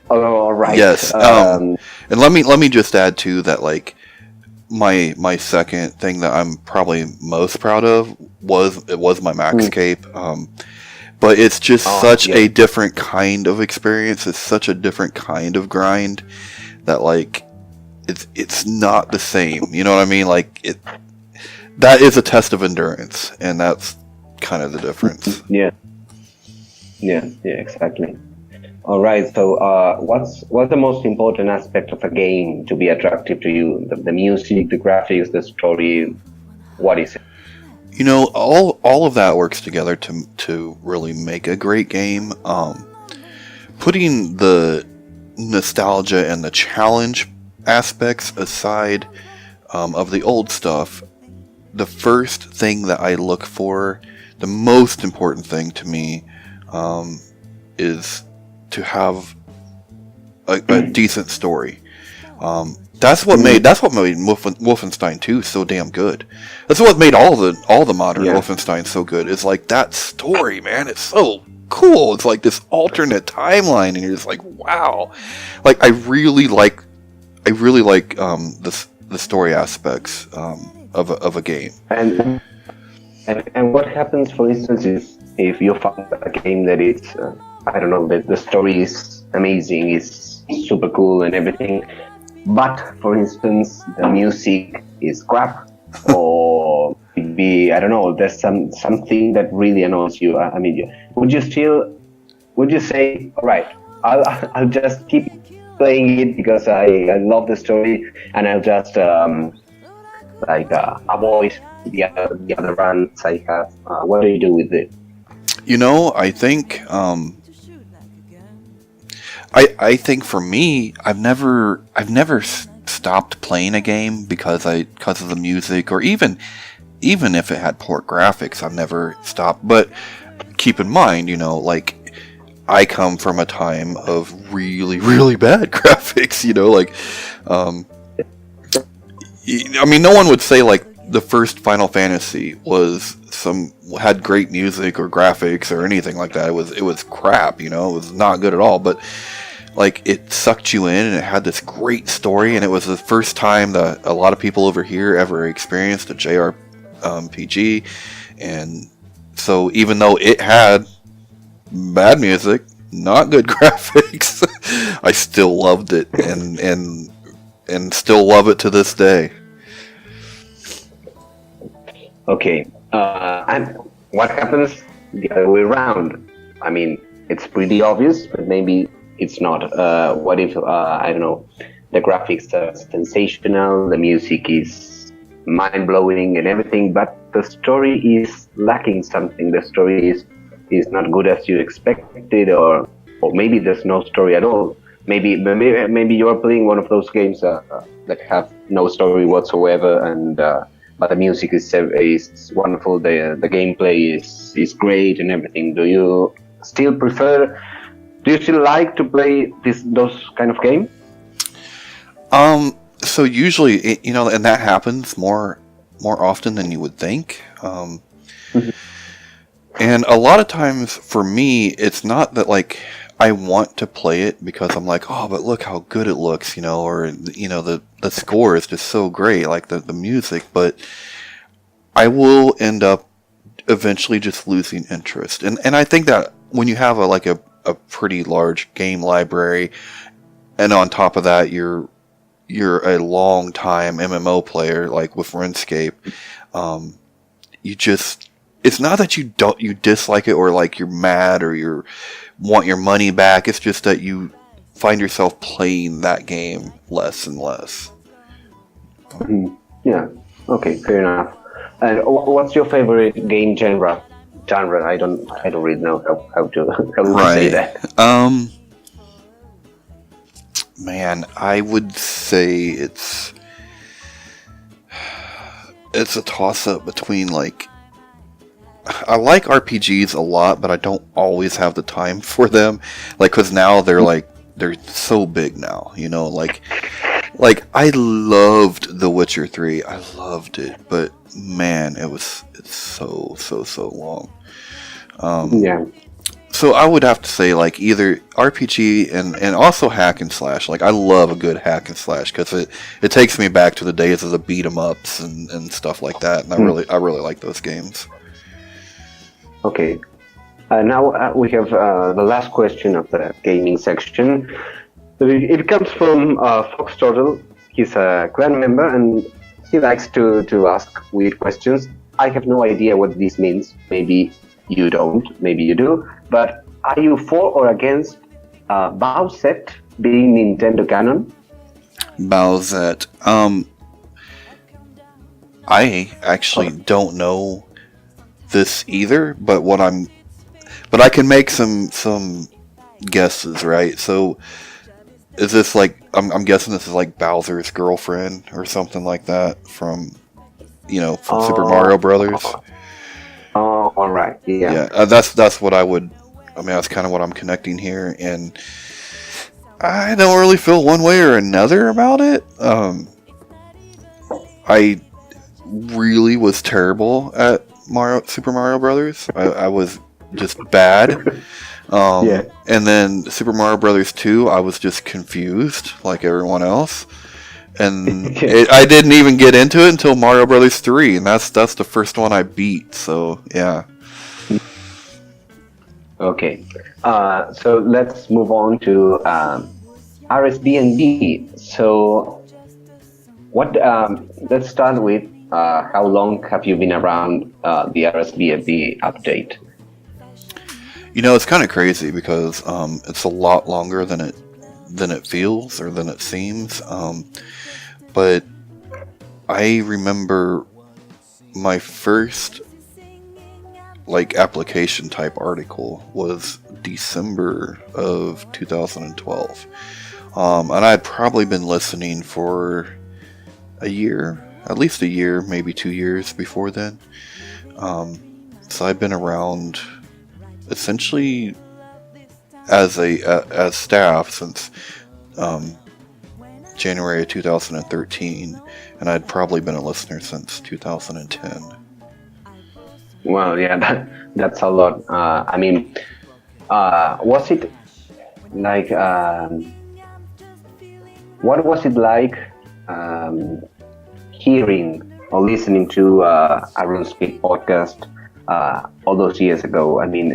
all right. Yes. And let me just add too that, like, my second thing that I'm probably most proud of was my Max Cape. But it's just such a different kind of experience. It's such a different kind of grind that, like, it's not the same. You know what I mean? Like, that is a test of endurance, and that's kind of the difference. Yeah, exactly. All right. So, what's the most important aspect of a game to be attractive to you? The music, the graphics, the story. What is it? All of that works together to really make a great game. Putting the nostalgia and the challenge aspects aside of the old stuff, the first thing that I look for, the most important thing to me, is to have a decent story. That's what made Wolfenstein 2 so damn good. That's what made all the modern Wolfenstein so good. It's like that story, man. It's so cool. It's like this alternate timeline, and you're just like, wow. Like, I really like the story aspects of a game. And what happens, for instance, is if you find a game that it's I don't know, the story is amazing, is super cool and everything, but for instance the music is crap, or maybe, I don't know, there's something that really annoys you. I mean, would you say, all right, I'll just keep playing it because I love the story, and I'll just avoid the other runs I have? What do you do with it? I think I think for me, I've never stopped playing a game because of the music, or even if it had poor graphics, I've never stopped. But keep in mind, like, I come from a time of really, really bad graphics, I mean, no one would say, like, the first Final Fantasy had great music or graphics or anything like that. It was crap, it was not good at all, but, like, it sucked you in, and it had this great story, and it was the first time that a lot of people over here ever experienced a JRPG, and so even though it had bad music, not good graphics, I still loved it, and still love it to this day. Okay, and what happens the other way around? I mean, it's pretty obvious, but maybe it's not. What if, I don't know, the graphics are sensational, the music is mind-blowing and everything, but the story is lacking something. The story is not good as you expected, or maybe there's no story at all. Maybe you're playing one of those games that have no story whatsoever, and but the music is wonderful. The gameplay is great and everything. Do you still like to play those kind of game? So usually, and that happens more often than you would think. And a lot of times for me, it's not that, like, I want to play it because I'm like, oh, but look how good it looks, or, the score is just so great, like the music, but I will end up eventually just losing interest. And I think that when you have a pretty large game library, and on top of that, you're a long time MMO player, like with RuneScape, it's not that you dislike it, or like you're mad, or you want your money back. It's just that you find yourself playing that game less and less. Yeah. Okay. Fair enough. And what's your favorite game genre? I don't really know how to say that. Man, I would say it's a toss-up between, like, I like RPGs a lot, but I don't always have the time for them. Like, because now they're so big now, like I loved The Witcher 3. I loved it, but man, it's so long. Yeah. So I would have to say, like, either RPG and also hack and slash. Like, I love a good hack and slash because it takes me back to the days of the beat 'em ups and stuff like that, and I really like those games. Okay. Now we have the last question of the gaming section. It comes from Fox Turtle. He's a clan member, and he likes to ask weird questions. I have no idea what this means. Maybe you don't, maybe you do. But are you for or against Bowsette being Nintendo canon? Bowsette. I actually don't know this either, but I can make some guesses, right? So is this like, I'm guessing this is like Bowser's girlfriend or something like that from Super Mario Brothers. Oh, all right. Yeah. Yeah, that's what that's kind of what I'm connecting here, and I don't really feel one way or another about it. I really was terrible at Super Mario Brothers. I was just bad. Yeah. And then Super Mario Brothers 2, I was just confused like everyone else. And I didn't even get into it until Mario Brothers 3, and that's the first one I beat. So yeah. Okay. So let's move on to RSB&B. So what? Let's start with how long have you been around the RSB&B update? It's kind of crazy because it's a lot longer than it feels or than it seems. But I remember my first application type article was December of 2012 And I'd probably been listening for a year, at least a year, maybe 2 years before then. So I've been around essentially as staff since January of 2013, and I'd probably been a listener since 2010. Well, yeah, that's a lot. I mean, was it like, what was it like hearing or listening to a RuneScape podcast all those years ago? I mean,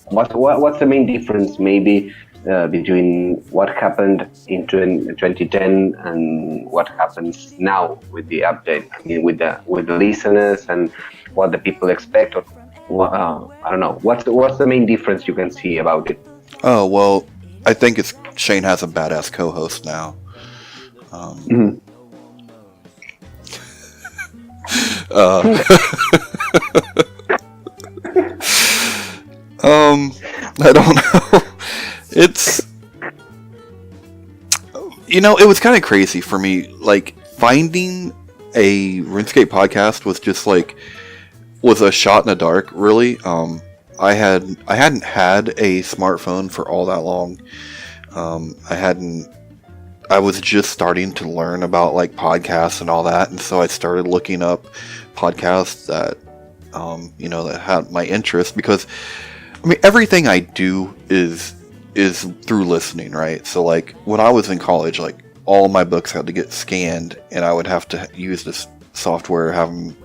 what's the main difference maybe between what happened in 2010 and what happens now with the update? I mean, with the listeners and what the people expect, or I don't know. What's the main difference you can see about it? Oh, well, I think Shane has a badass co-host now. I don't know. It's, it was kind of crazy for me. Like, finding a RuneScape podcast was just was a shot in the dark, really. I hadn't had a smartphone for all that long. I was just starting to learn about podcasts and all that, and so I started looking up podcasts that that had my interest, because I mean, everything I do is through listening, right? So when I was in college, all my books had to get scanned, and I would have to use this software, have them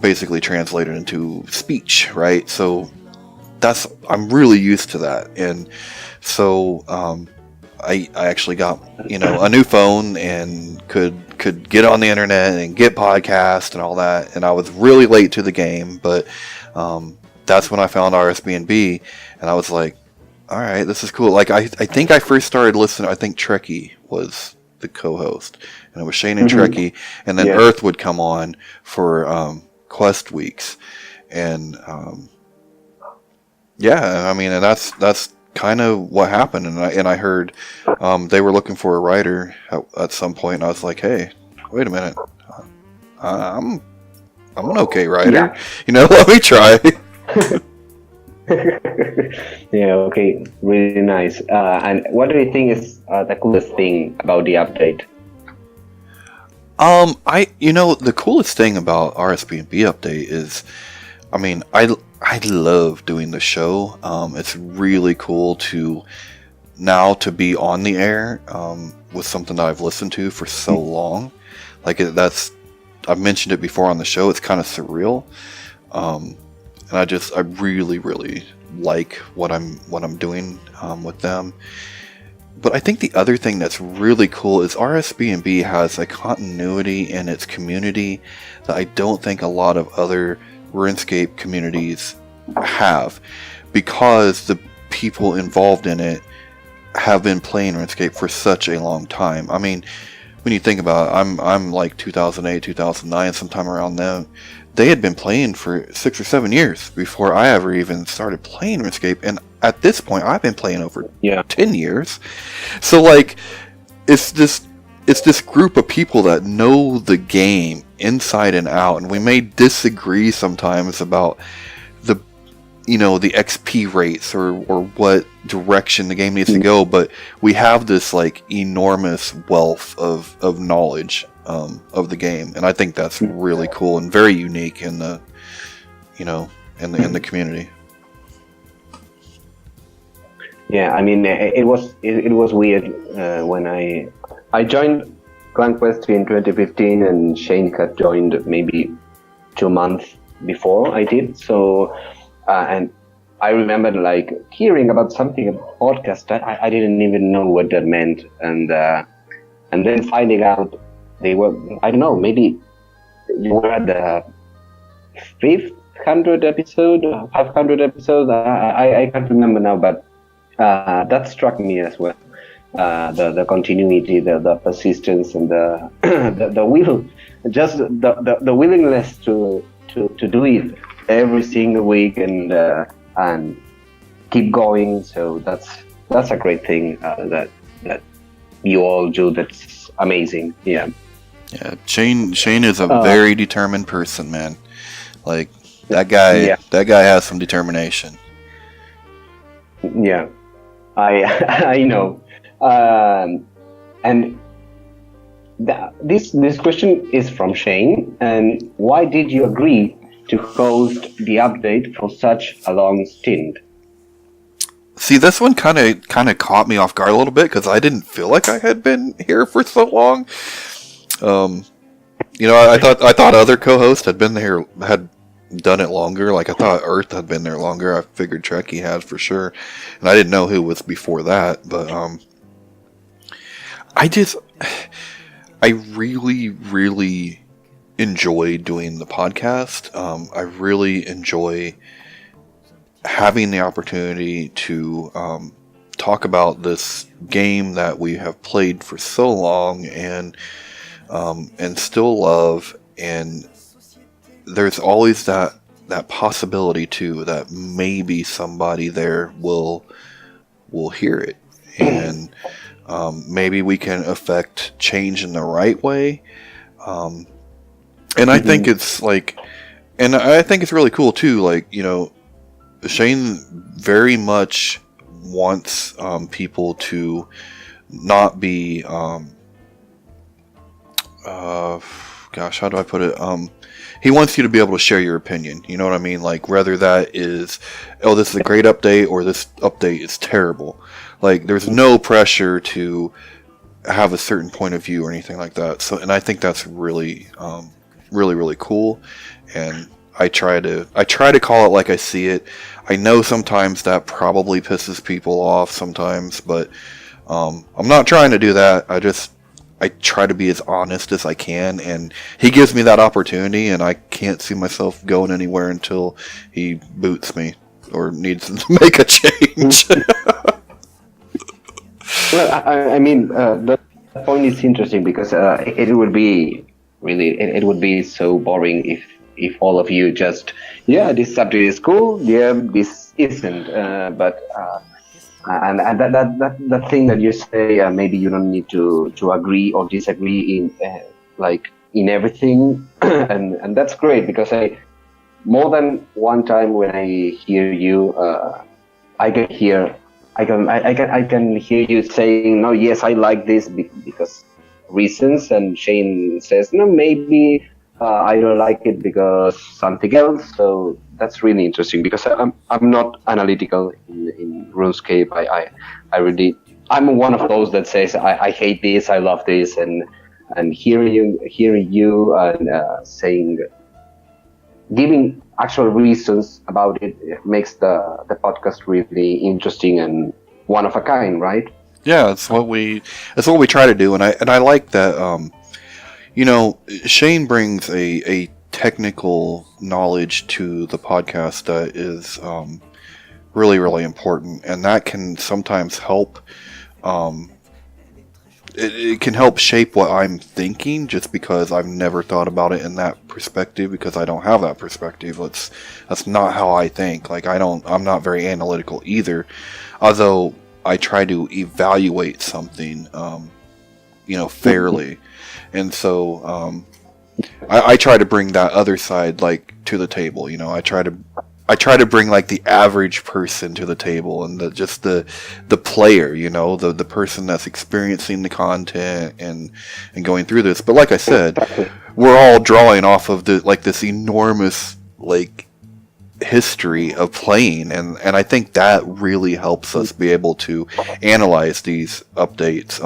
basically translated into speech, right? So I'm really used to that, and so I actually got a new phone and could get on the internet and get podcasts and all that, and I was really late to the game, but that's when I found RSBNB, and I was like, all right, this is cool. I think I first started listening, I think Trekkie was the co-host, and it was Shane and Trekkie, and then Earth would come on for Quest weeks, and I mean, and that's kind of what happened, and I heard they were looking for a writer at some point, and I was like, hey, wait a minute, I'm an okay writer, let me try. Yeah, okay, really nice. And what do you think is the coolest thing about the update? The coolest thing about RSBNB update is, I mean, I love doing the show. It's really cool to be on the air with something that I've listened to for so long. I've mentioned it before on the show. It's kind of surreal, and I really, really like what I'm doing with them. But I think the other thing that's really cool is RSBNB has a continuity in its community that I don't think a lot of other RuneScape communities have, because the people involved in it have been playing RuneScape for such a long time. I mean, when you think about it, I'm like 2008, 2009, sometime around then. They had been playing for 6 or 7 years before I ever even started playing RuneScape, and at this point, I've been playing over 10 years. So it's this group of people that know the game inside and out, and we may disagree sometimes about the XP rates or what direction the game needs to go, but we have this enormous wealth of knowledge of the game, and I think that's really cool and very unique in the in the community. Yeah, I mean, it was weird when I joined Clan Quest in 2015, and Shane had joined maybe 2 months before I did. So, and I remember hearing about something, a podcast. I didn't even know what that meant, and then finding out they were, I don't know, maybe you were at the 500 episode, 500 episodes. I can't remember now, but that struck me as well. The continuity, the persistence, and the will, just the willingness to do it every single week and keep going. So that's a great thing that you all do. That's amazing. Yeah. Yeah, Shane is a very determined person, man. Like that guy, Yeah. that guy has some determination. Yeah, I I know. And this question is from Shane. And why did you agree to host the update for such a long stint? See, this one kind of caught me off guard a little bit because I didn't feel like I had been here for so long. I thought other co-hosts had been there, had done it longer. Like I thought Earth had been there longer. I figured Trekkie had for sure, and I didn't know who was before that. But I really, really enjoy doing the podcast. I really enjoy having the opportunity to talk about this game that we have played for so long and still love. And there's always that possibility too that maybe somebody there will hear it, and maybe we can affect change in the right way. And I think it's like, and I think it's really cool too. Like, Shane very much wants people to not be, gosh, how do I put it? He wants you to be able to share your opinion. You know what I mean? Like, whether that is, oh, this is a great update, or this update is terrible. Like, there's no pressure to have a certain point of view or anything like that. So, and I think that's really, really, really cool. And I try to call it like I see it. I know sometimes that probably pisses people off sometimes, but I'm not trying to do that. I try to be as honest as I can, and he gives me that opportunity, and I can't see myself going anywhere until he boots me or needs to make a change. Well, I mean, that point is interesting because it would be really, it would be so boring if all of you just, yeah, this subject is cool, yeah, this isn't, but and that thing that you say, maybe you don't need to agree or disagree in like in everything, and that's great because more than one time when I hear you, I can hear you saying, no, yes, I like this because reasons, and Shane says, no, maybe I don't like it because something else. So that's really interesting because I'm not analytical in RuneScape. I'm one of those that says I hate this, I love this, and hearing you and saying, giving actual reasons about it, makes the podcast really interesting and one of a kind, right? Yeah, that's what we try to do, and I like that. Shane brings a technical knowledge to the podcast that is really, really important, and that can sometimes help. It can help shape what I'm thinking, just because I've never thought about it in that perspective, because I don't have that perspective. That's not how I think. Like, I'm not very analytical either, although I try to evaluate something, fairly. And so I try to bring that other side, like, to the table. I try to bring, like, the average person to the table, and the player, the person that's experiencing the content and going through this. But like I said, we're all drawing off of this enormous, like, history of playing, and I think that really helps us be able to analyze these updates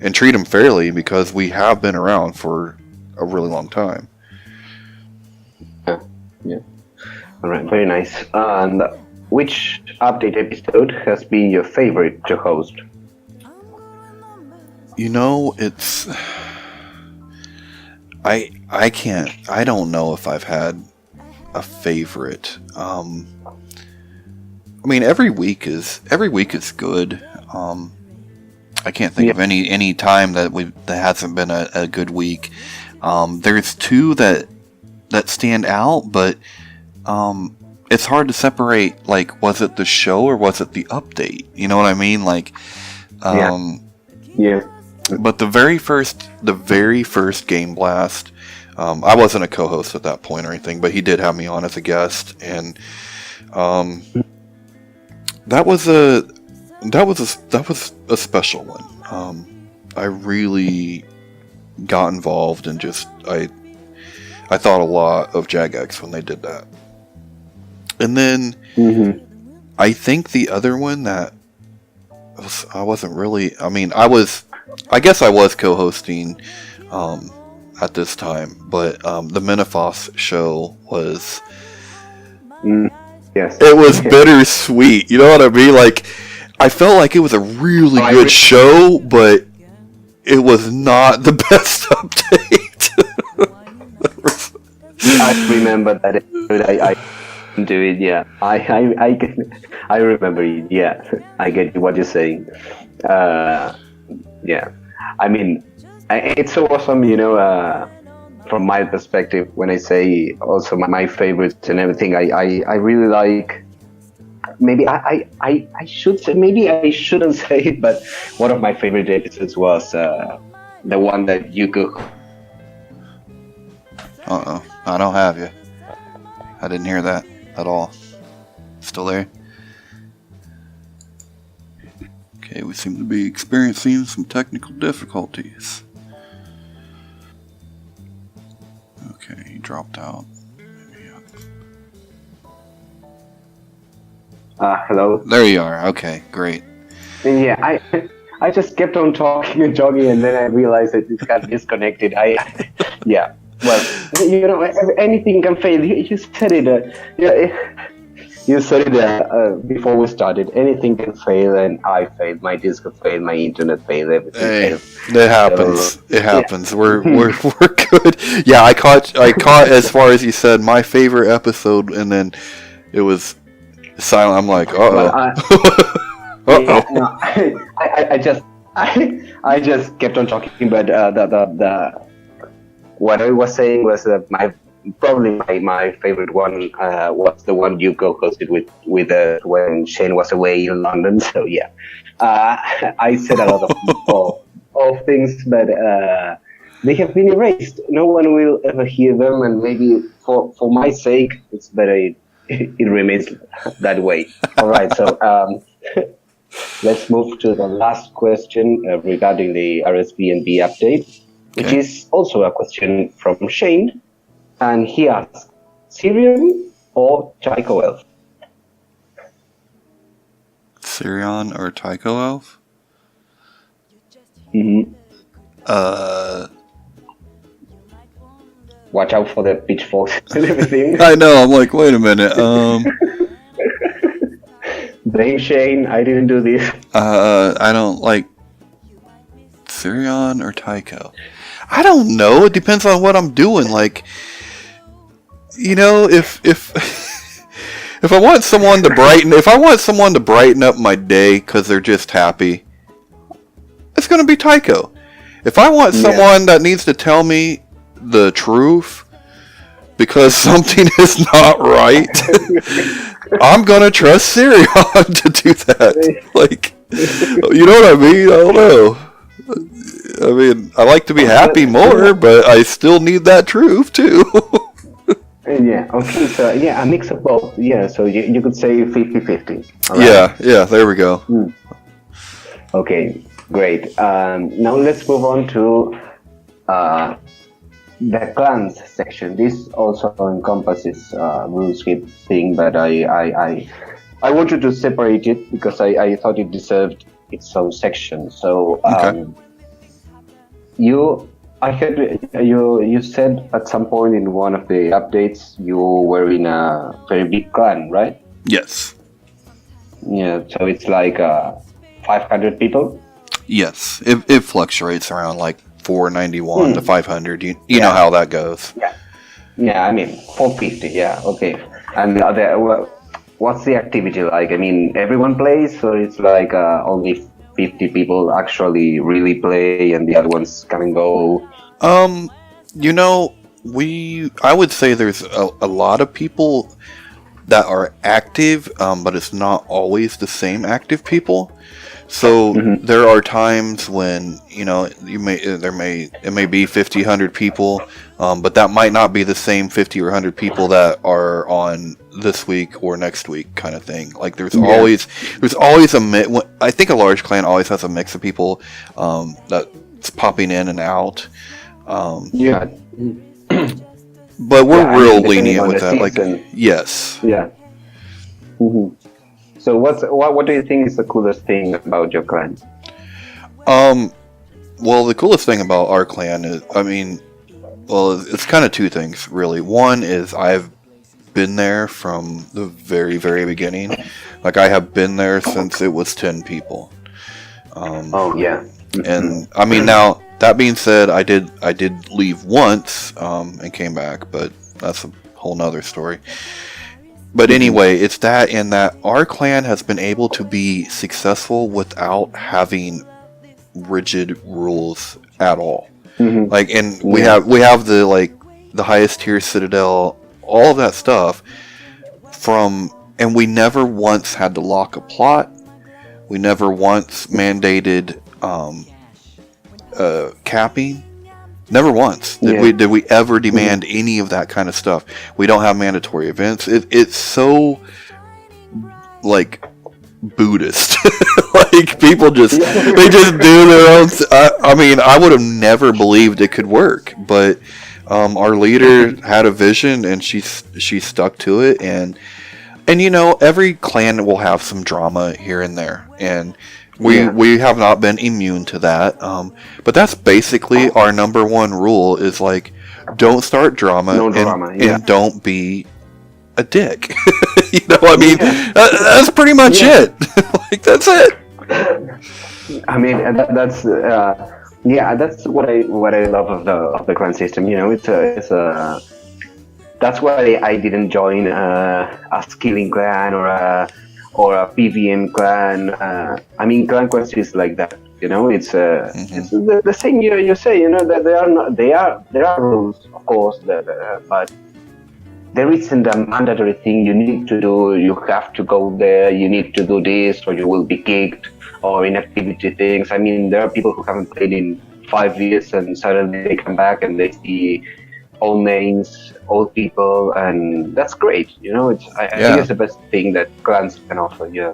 and treat them fairly, because we have been around for a really long time. Yeah. All right, very nice. And which update episode has been your favorite to host? It's I don't know if I've had a favorite. I mean, every week is good. I can't think of any time that hasn't been a good week. There's two that stand out, but it's hard to separate, like, was it the show or was it the update? You know what I mean? Like, yeah. But the very first Game Blast, I wasn't a co-host at that point or anything, but he did have me on as a guest, and that was a special one. I really got involved and just I thought a lot of Jagex when they did that. And then I think the other one that I wasn't really. I mean, I guess I was co-hosting at this time, but the Menifos show was. Yes. It was bittersweet. You know what I mean? Like, I felt like it was a really good show, but it was not the best update. I remember that episode. I do it. Yeah. I remember it. Yeah. I get what you're saying. Yeah. I mean, it's so awesome. You know. From my perspective, when I say also my favorites and everything, I really like. Maybe I should say, maybe I shouldn't say it, but one of my favorite episodes was the one that you could. I don't have you. I didn't hear that at all. Still there? Okay, we seem to be experiencing some technical difficulties. Okay, he dropped out. Hello. There you are. Okay, great. Yeah, I just kept on talking and talking, and then I realized that it got disconnected. Yeah. Well, you know, anything can fail. You said it. You said it before we started. Anything can fail, and I failed. My disc failed. My internet failed. Everything failed. It happens. So, it happens. Yeah. We're good. Yeah, I caught as far as you said my favorite episode, and then it was silent. I'm like, Yeah, no, I just kept on talking, but the what I was saying was that my favorite one was the one you co-hosted with when Shane was away in London. So yeah, I said a lot of things, but they have been erased. No one will ever hear them, and maybe for my sake, it's better it remains that way. All right, so let's move to the last question regarding the RSVNB update, which is also a question from Shane. And he asks, Sirion or Tycho Elf? Sirion or Tycho Elf? Watch out for the pitchforks and everything. I know, I'm like, wait a minute. Blame Shane, I didn't do this. I don't like Sirion or Tycho. I don't know. It depends on what I'm doing. Like, you know, if I want someone to brighten up my day because they're just happy, it's gonna be Tycho. If I want someone that needs to tell me the truth because something is not right, I'm gonna trust Sirion to do that. Like, you know what I mean? I don't know. I mean, I like to be happy more, but I still need that truth too. Yeah, okay, so a mix of both. Yeah, so you could say 50-50. Right? Yeah, there we go. Okay, great. Now let's move on to the clans section. This also encompasses RuneScape thing, but I wanted to separate it because I thought it deserved its own section. So I heard you said at some point in one of the updates you were in a very big clan, right? Yes. Yeah, so it's like 500 people? Yes, it fluctuates around like 491 to 500. You know how that goes. Yeah, I mean 450. Yeah, okay. And what's the activity like? I mean, everyone plays, or it's like only 50 people actually really play, and the other ones come and go? You know, I would say there's a lot of people that are active, but it's not always the same active people. So there are times when it may be 50, 100 people, but that might not be the same 50 or 100 people that are on this week or next week, kind of thing. Like there's always a mix. I think a large clan always has a mix of people that's popping in and out. But we're real lenient with that. Season. Like yes. Yeah. So what do you think is the coolest thing about your clan? Well, the coolest thing about our clan is, it's kind of two things, really. One is I've been there from the very, very beginning. Like, I have been there since it was 10 people. And, now, that being said, I did leave once, and came back, but that's a whole nother story. But anyway, it's that, and that our clan has been able to be successful without having rigid rules at all. Like, and we have the highest tier citadel, all of that stuff and we never once had to lock a plot. We never once mandated capping. Never once did we ever demand any of that kind of stuff. We don't have mandatory events. It's so like Buddhist. Like people they just do their own. I would have never believed it could work, but our leader had a vision and she stuck to it, and every clan will have some drama here and there, and we have not been immune to that. But that's basically our number one rule is like, don't start drama, and don't be a dick. That's pretty much it. Like that's it. That's what I love of the clan system. That's why I didn't join a skilling clan or a PVM clan. Clan Quest is like that. It's the same. You say that there are rules, of course, but there isn't a mandatory thing you need to do. You have to go there. You need to do this, or you will be kicked, or inactivity things. There are people who haven't played in 5 years, and suddenly they come back and they see old names, old people, and that's great. I think it's the best thing that clans can offer. Yeah.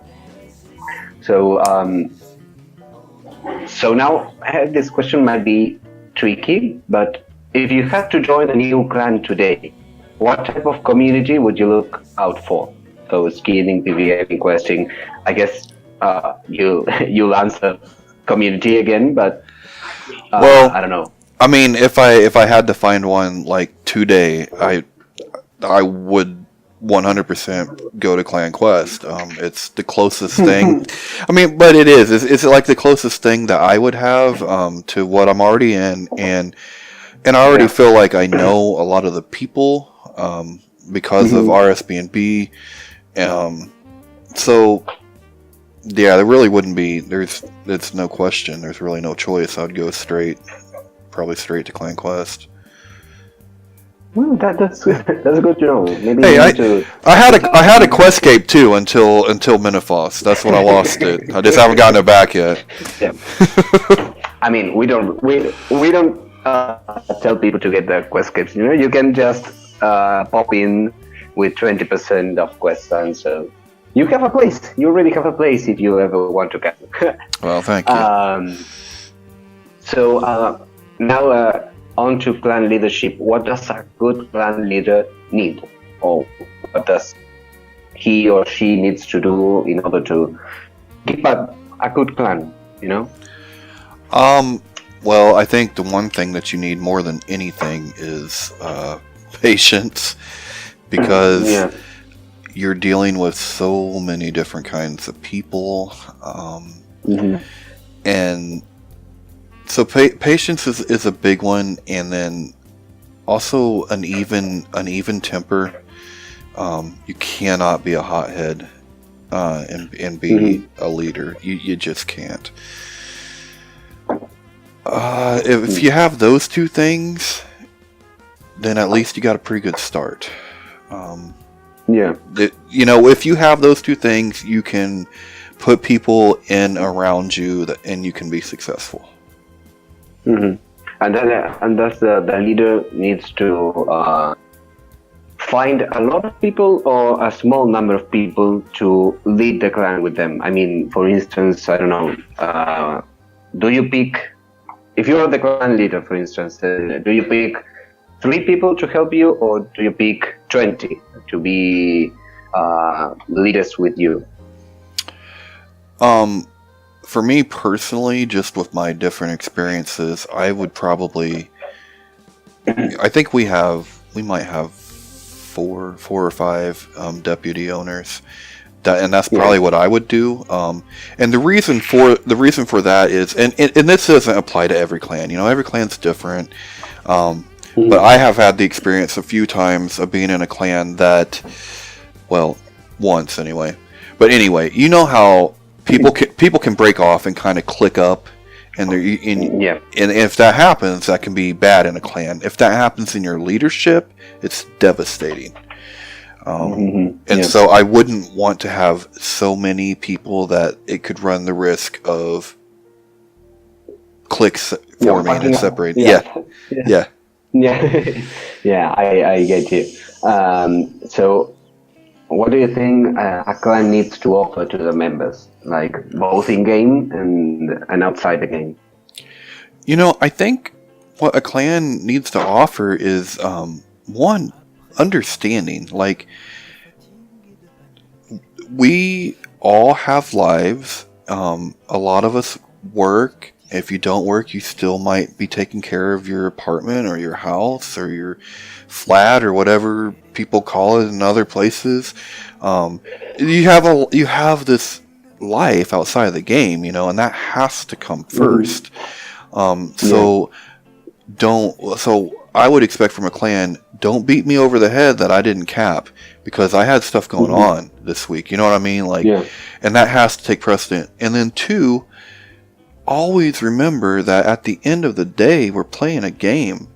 So now this question might be tricky, but if you had to join a new clan today, what type of community would you look out for? So skilling, PvP, questing. I guess you'll answer community again, but I don't know. If I had to find one like today, I would 100% go to Clan Quest. It's the closest thing. But it is. It's like the closest thing that I would have to what I'm already in, and I already feel like I know a lot of the people because of RSB&B. So there really wouldn't be. It's no question. There's really no choice. I'd go probably straight to Clan Quest. Well, that's good to know. Maybe I had a Questscape too until Minifos. That's when I lost it. I just haven't gotten it back yet. Yeah. We don't tell people to get the Questscapes. You can just pop in with 20% of quest time. So you have a place. You really have a place if you ever want to get. Well, thank you. So now on to clan leadership. What does a good clan leader need, or what does he or she needs to do in order to keep a good clan? Well, I think the one thing that you need more than anything is patience, because you're dealing with so many different kinds of people, and so patience is a big one, and then also an even temper. You cannot be a hothead and be a leader. You just can't. If you have those two things, then at least you got a pretty good start. Yeah. If you have those two things, you can put people in around you, and you can be successful. Mm-hmm. And thus the leader needs to find a lot of people or a small number of people to lead the clan with them. I mean, for instance, I don't know. Do you pick, if you're the clan leader, for instance, do you pick 3 people to help you, or do you pick 20 to be leaders with you? For me personally, just with my different experiences, I would probably. I think we might have four or five deputy owners, and that's probably what I would do. And the reason for that is, and this doesn't apply to every clan. Every clan's different. But I have had the experience a few times of being in a clan that, well, once anyway. But anyway, you know how people can break off and kind of click up, and and if that happens, that can be bad in a clan. If that happens in your leadership, it's devastating. So I wouldn't want to have so many people that it could run the risk of cliques forming and separating. Yeah. Yeah, I get you. So, what do you think a clan needs to offer to the members, like both in game and outside the game? I think what a clan needs to offer is one, understanding. Like, we all have lives. A lot of us work. If you don't work, you still might be taking care of your apartment or your house or your flat or whatever people call it in other places. You have this life outside of the game, and that has to come first. So I would expect from a clan, don't beat me over the head that I didn't cap, because I had stuff going on this week. You know what I mean? And that has to take precedent. And then 2, always remember that at the end of the day, we're playing a game,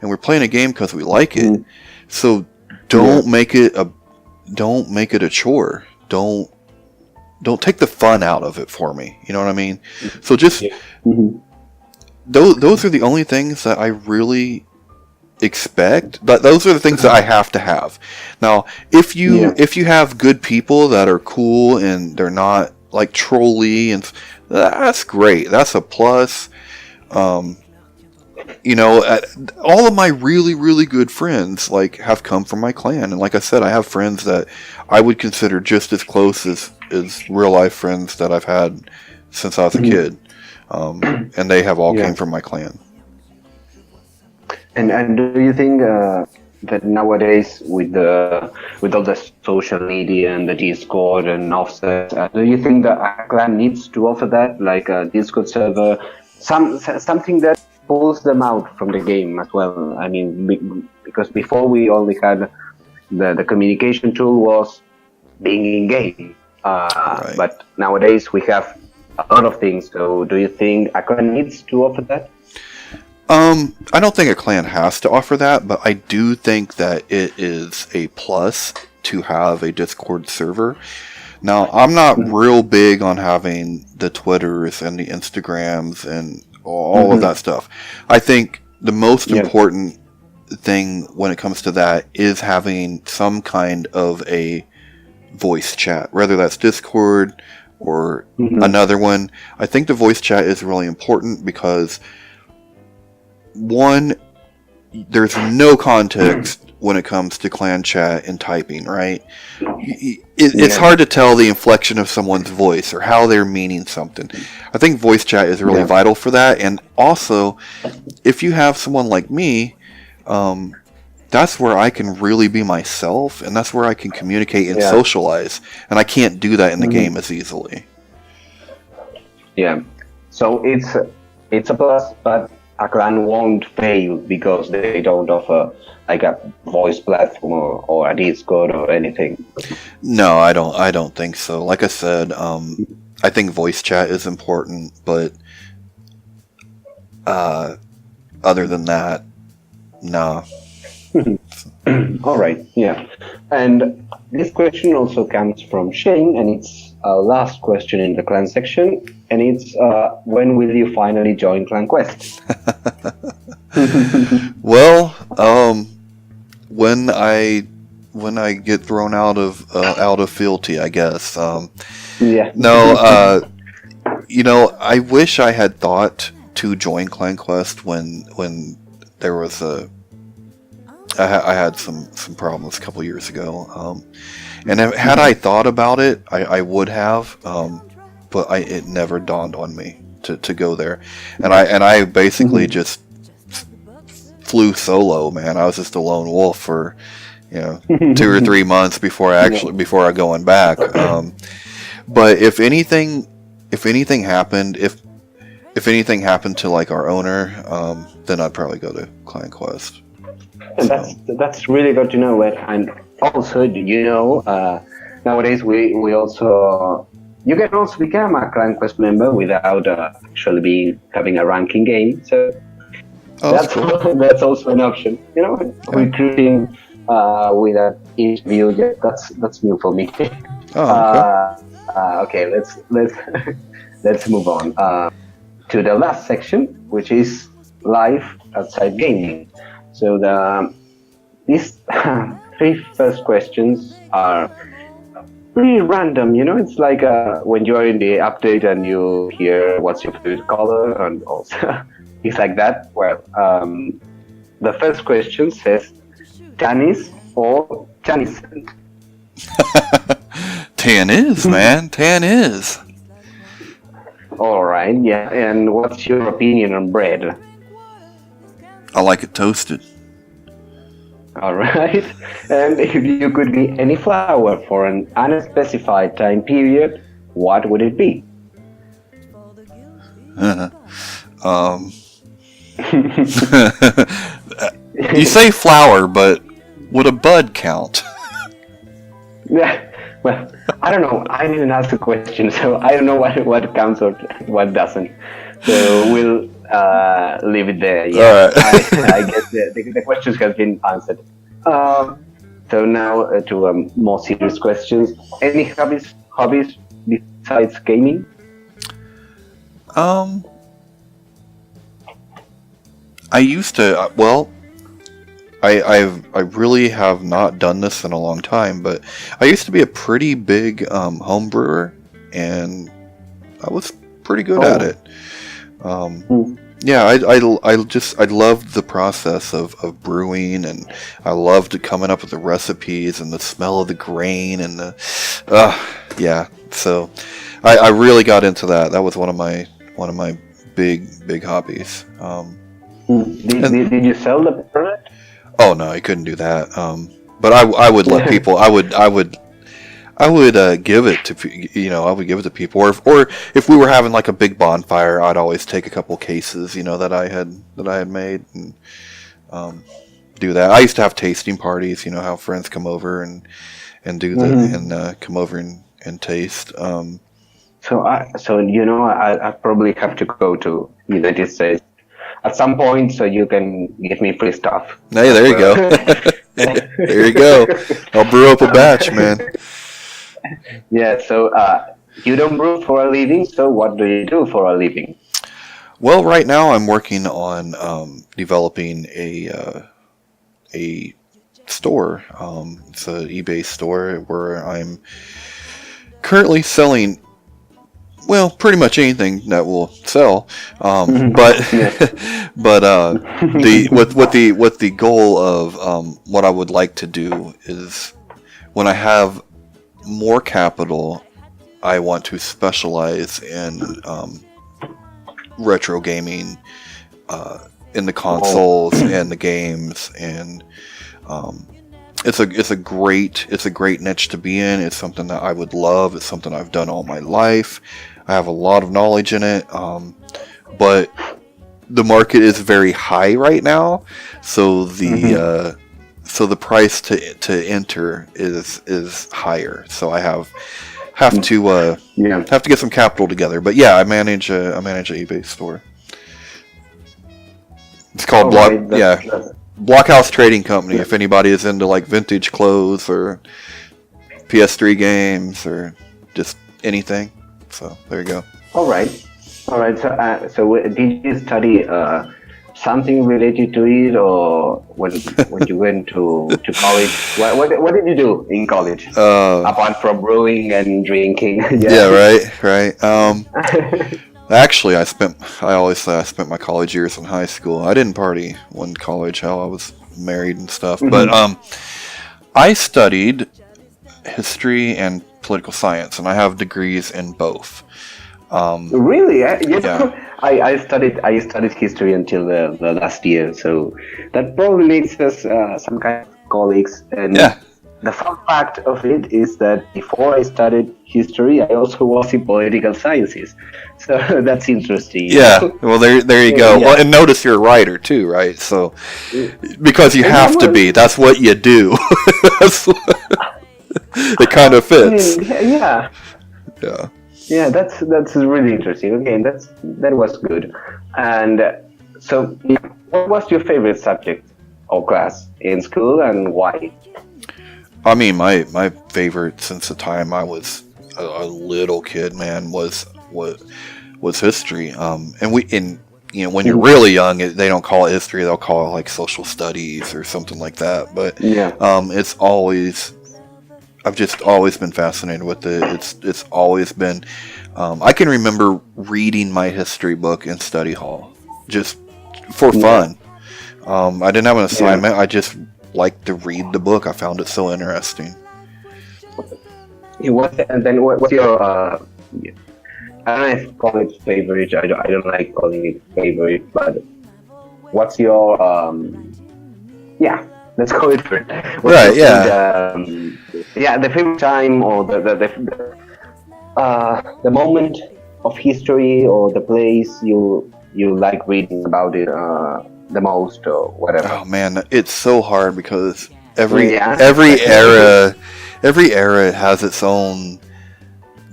and we're playing a game because we like it. So don't make it a chore. Don't take the fun out of it for me. You know what I mean? So just those are the only things that I really expect. But those are the things that I have to have. Now, if you have good people that are cool and they're not like trolly, and that's great. That's a plus. All of my really, really good friends have come from my clan, and like I said, I have friends that I would consider just as close as real life friends that I've had since I was a kid, and they have all came from my clan. And do you think that nowadays with all the social media and the Discord and offset, do you think that a clan needs to offer that, like a Discord server, something that pulls them out from the game as well? I mean, because before we only had the communication tool was being in game, Right. but nowadays we have a lot of things. So do you think a clan needs to offer that? I don't think a clan has to offer that, but I do think that it is a plus to have a Discord server. Now, I'm not real big on having the Twitters and the Instagrams and all of that stuff. I think the most important thing when it comes to that is having some kind of a voice chat, whether that's Discord or another one. I think the voice chat is really important because, one, there's no context when it comes to clan chat and typing, right? It's hard to tell the inflection of someone's voice or how they're meaning something. I think voice chat is really vital for that. And also, if you have someone like me, that's where I can really be myself, and that's where I can communicate and socialize. And I can't do that in the game as easily. Yeah. So it's a plus, but a clan won't fail because they don't offer like a voice platform or a Discord or anything. No, I don't think so. Like I said, I think voice chat is important, but other than that, no. All right, yeah. And this question also comes from Shane, and it's our last question in the clan section, and it's when will you finally join Clan Quest? Well, when I get thrown out of fealty, I guess. Yeah. No, I wish I had thought to join Clan Quest when there was I had some problems a couple years ago, and had I thought about it, I would have, but it never dawned on me to go there, and I basically just flew solo, man. I was just a lone wolf for 2 or 3 months before I going back. But if anything happened, if anything happened to like our owner, then I'd probably go to Clan Quest. And that's really good to know. And also, nowadays we also you can also become a Clan Quest member without actually having a ranking game. So that's cool. That's also an option. Recruiting with an interview. Yeah, that's new for me. Oh, okay. Let's move on to the last section, which is life outside gaming. So these 3 first questions are pretty random. It's like when you are in the update and you hear what's your favorite color and also things like that. Well, the first question says Tanis or Tanis. Tanis, man, Tanis. All right, yeah. And what's your opinion on bread? I like it toasted. All right. And if you could be any flower for an unspecified time period, what would it be? You say flower, but would a bud count? Yeah. Well, I don't know. I didn't ask the question, so I don't know what counts or what doesn't. So we'll leave it there. Yeah. All right. I guess the questions have been answered. So now to more serious questions. Any hobbies besides gaming? I used to. Well, I really have not done this in a long time, but I used to be a pretty big home brewer, and I was pretty good at it. Yeah, I loved the process of brewing, and I loved coming up with the recipes and the smell of the grain and yeah. So I really got into that. That was one of my big hobbies. Did you sell the product? Oh no, I couldn't do that. But I would let people. I would give it to I would give it to people, or if we were having like a big bonfire, I'd always take a couple cases that I had made and do that. I used to have tasting parties, have friends come over and do and come over and taste. So I probably have to go to United States at some point, so you can give me free stuff. Hey, there you go. There you go. I'll brew up a batch, man. Yeah, so you don't brew for a living, so what do you do for a living? Well, right now I'm working on developing a store. It's an eBay store where I'm currently selling, well, pretty much anything that will sell. But the goal of what I would like to do is when I have more capital, I want to specialize in retro gaming, in the consoles and the games, and it's a great niche to be in. It's something that I would love. It's something I've done all my life. I have a lot of knowledge in it, but the market is very high right now, so the price to enter is higher. So I have to get some capital together. But yeah, I manage an eBay store. It's called Blockhouse Trading Company. If anybody is into like vintage clothes or PS3 games or just anything, so there you go. All right. So did you study something related to it, or when you went to college? What did you do in college apart from brewing and drinking? Yeah, right. Actually, I always say I spent my college years in high school. I didn't party when college. Hell, I was married and stuff. But I studied history and political science, and I have degrees in both. Really? Yeah. I studied history until the last year, so that probably makes us some kind of colleagues. And the fun fact of it is that before I studied history, I also was in political sciences, so that's interesting. Yeah. Well, there you go. Yeah. Well, and notice you're a writer too, right? So because you have to be, that's what you do. It kind of fits. Yeah. Yeah. Yeah, that's really interesting. Okay, that was good. And so, what was your favorite subject or class in school, and why? I mean, my favorite since the time I was a little kid, man, was history. And when you're really young, they don't call it history; they'll call it like social studies or something like that. But I've just always been fascinated with it. It's always been. I can remember reading my history book in study hall just for fun. I didn't have an assignment. I just liked to read the book. I found it so interesting. And then what's your? I don't know if call it favorite. I don't like calling it favorite, but what's your? Let's call it favorite. The favorite time or the moment of history or the place you like reading about it the most or whatever. Oh man, it's so hard because every era has its own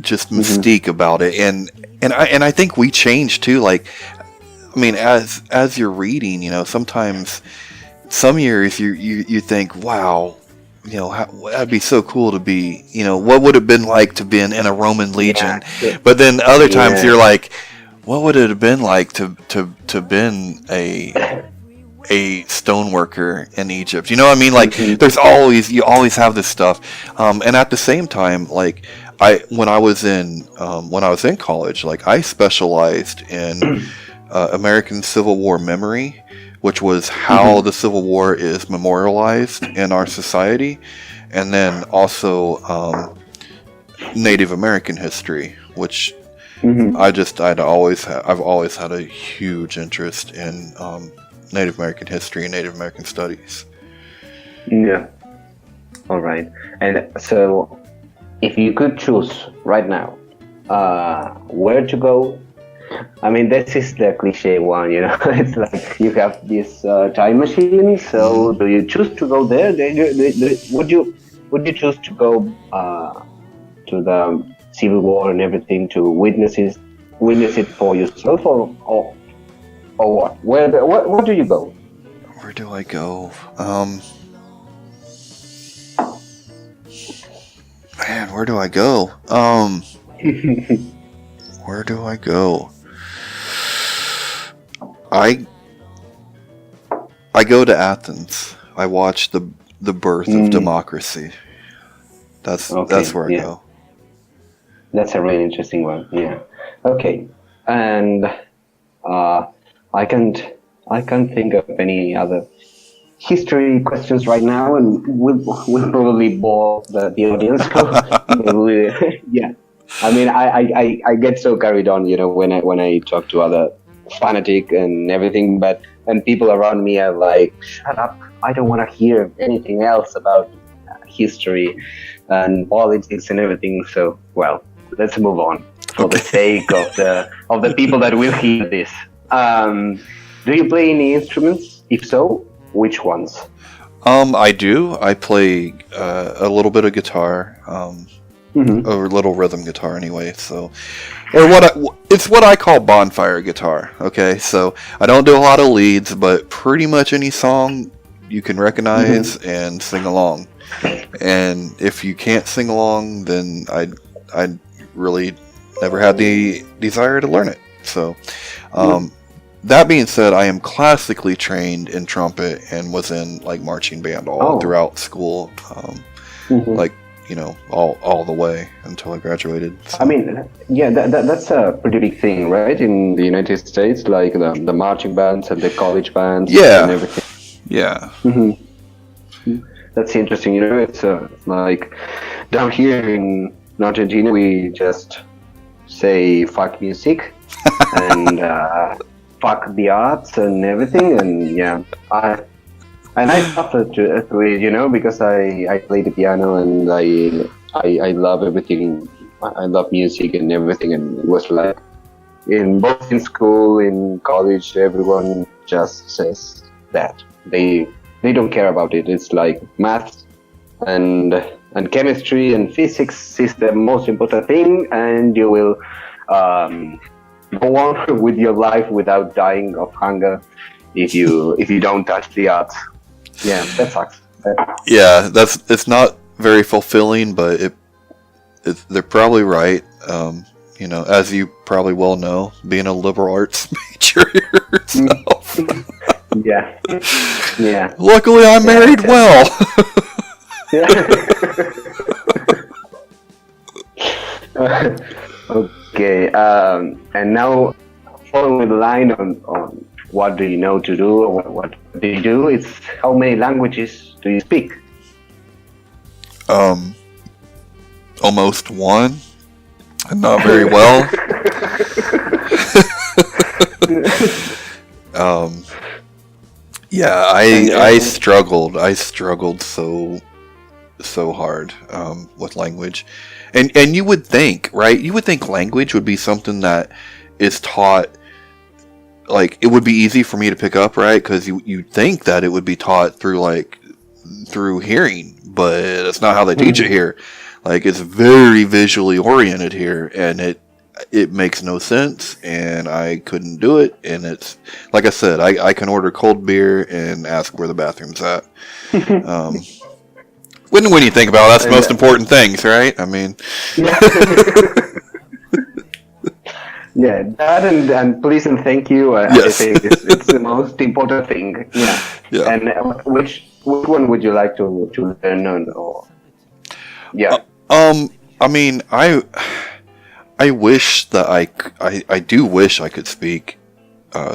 just mystique about it, and I think we change too. Like, I mean, as you're reading, sometimes some years you think, wow. That'd be so cool to be, what would it have been like to be in a Roman legion? Yeah. But then other times you're like, what would it have been like to been a stoneworker in Egypt? You know what I mean? Like, you always have this stuff. And at the same time, like, when I was in college, like, I specialized in American Civil War memory, which was how the Civil War is memorialized in our society, and then also Native American history, which I've always had a huge interest in Native American history and Native American studies. Yeah. All right. And so, if you could choose right now where to go. I mean, this is the cliche one, It's like you have this time machine. So, do you choose to go there? Would you choose to go to the Civil War and everything to witness it for yourself, or what? Where do you go? Where do I go? Man, where do I go? Where do I go? I go to Athens. I watch the birth of democracy. That's where I go. That's a really interesting one. Yeah. Okay. And I can't think of any other history questions right now, and we'll probably bore the audience. Yeah. I mean, I get so carried on, when I talk to other fanatic and everything, and people around me are like, shut up, I don't want to hear anything else about history and politics and everything. So, well, let's move on for the sake of the people that will hear this. Do you play any instruments? If so, which ones? I do. I play a little bit of guitar. Or little rhythm guitar anyway, it's what I call bonfire guitar. Okay, so I don't do a lot of leads, but pretty much any song you can recognize and sing along. And if you can't sing along, then I really never had the desire to learn it. So, that being said, I am classically trained in trumpet and was in like marching band all throughout school, like all the way until I graduated. So. I mean, yeah, that's a pretty big thing, right? In the United States, like the marching bands and the college bands, and everything. Yeah. That's interesting. It's like down here in Argentina, we just say fuck music and fuck the arts and everything, and I suffered to it, because I play the piano and I love everything. I love music and everything, and it was like both in school, in college, everyone just says that they don't care about it. It's like math and chemistry and physics is the most important thing, and you will go on with your life without dying of hunger if you don't touch the arts. Yeah, that sucks. Yeah, it's not very fulfilling, but they're probably right. As you probably well know, being a liberal arts major yourself. Yeah. Luckily, I married well. Okay, and now following the line on what do you know to do, or what do you do, it's how many languages do you speak? Almost one, and not very well. I struggled. I struggled so hard with language, and you would think, right? You would think language would be something that is taught. Like, it would be easy for me to pick up, right? Because you think that it would be taught through hearing, but that's not how they teach it here. Like, it's very visually oriented here, and it makes no sense, and I couldn't do it. And it's like I said, I can order cold beer and ask where the bathroom's at. When you think about it, that's the most important things, right? I mean, yeah, that and please and thank you. Yes. I think it's the most important thing. Yeah. And which one would you like to learn or? Yeah. I mean, I wish that I do wish I could speak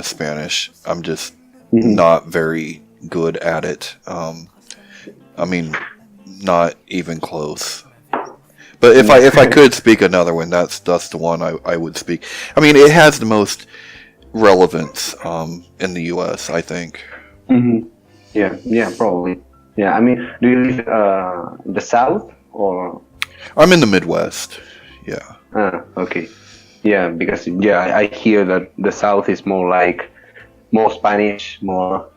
Spanish. I'm just not very good at it. I mean, not even close. But if I could speak another one, that's the one I would speak. I mean, it has the most relevance in the U.S., I think. Yeah, probably. Yeah, I mean, do you live the South or? I'm in the Midwest. Yeah. Okay. Yeah, because I hear that the South is more Spanish, more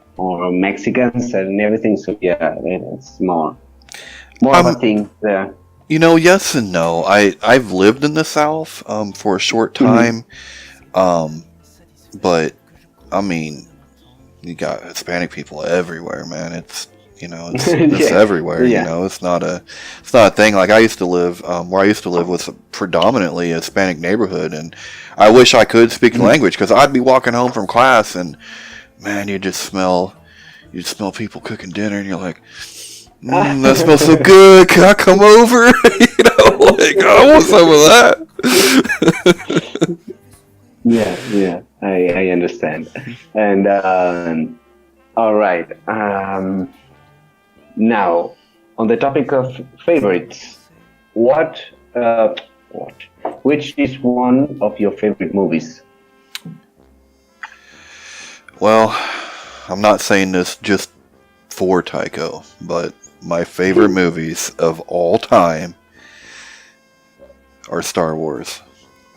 Mexicans and everything. So yeah, it's more of a thing there. Yes and no. I've lived in the South for a short time, but I mean, you got Hispanic people everywhere, man. It's everywhere. It's not a thing. Like, I used to live where I used to live was predominantly a Hispanic neighborhood, and I wish I could speak the language, because I'd be walking home from class and, man, you smell people cooking dinner, and you're like, that smells so good. Can I come over? I want some of that. Yeah, I understand. And all right. Now, on the topic of favorites, which is one of your favorite movies? Well, I'm not saying this just for Tycho, but my favorite movies of all time are Star Wars.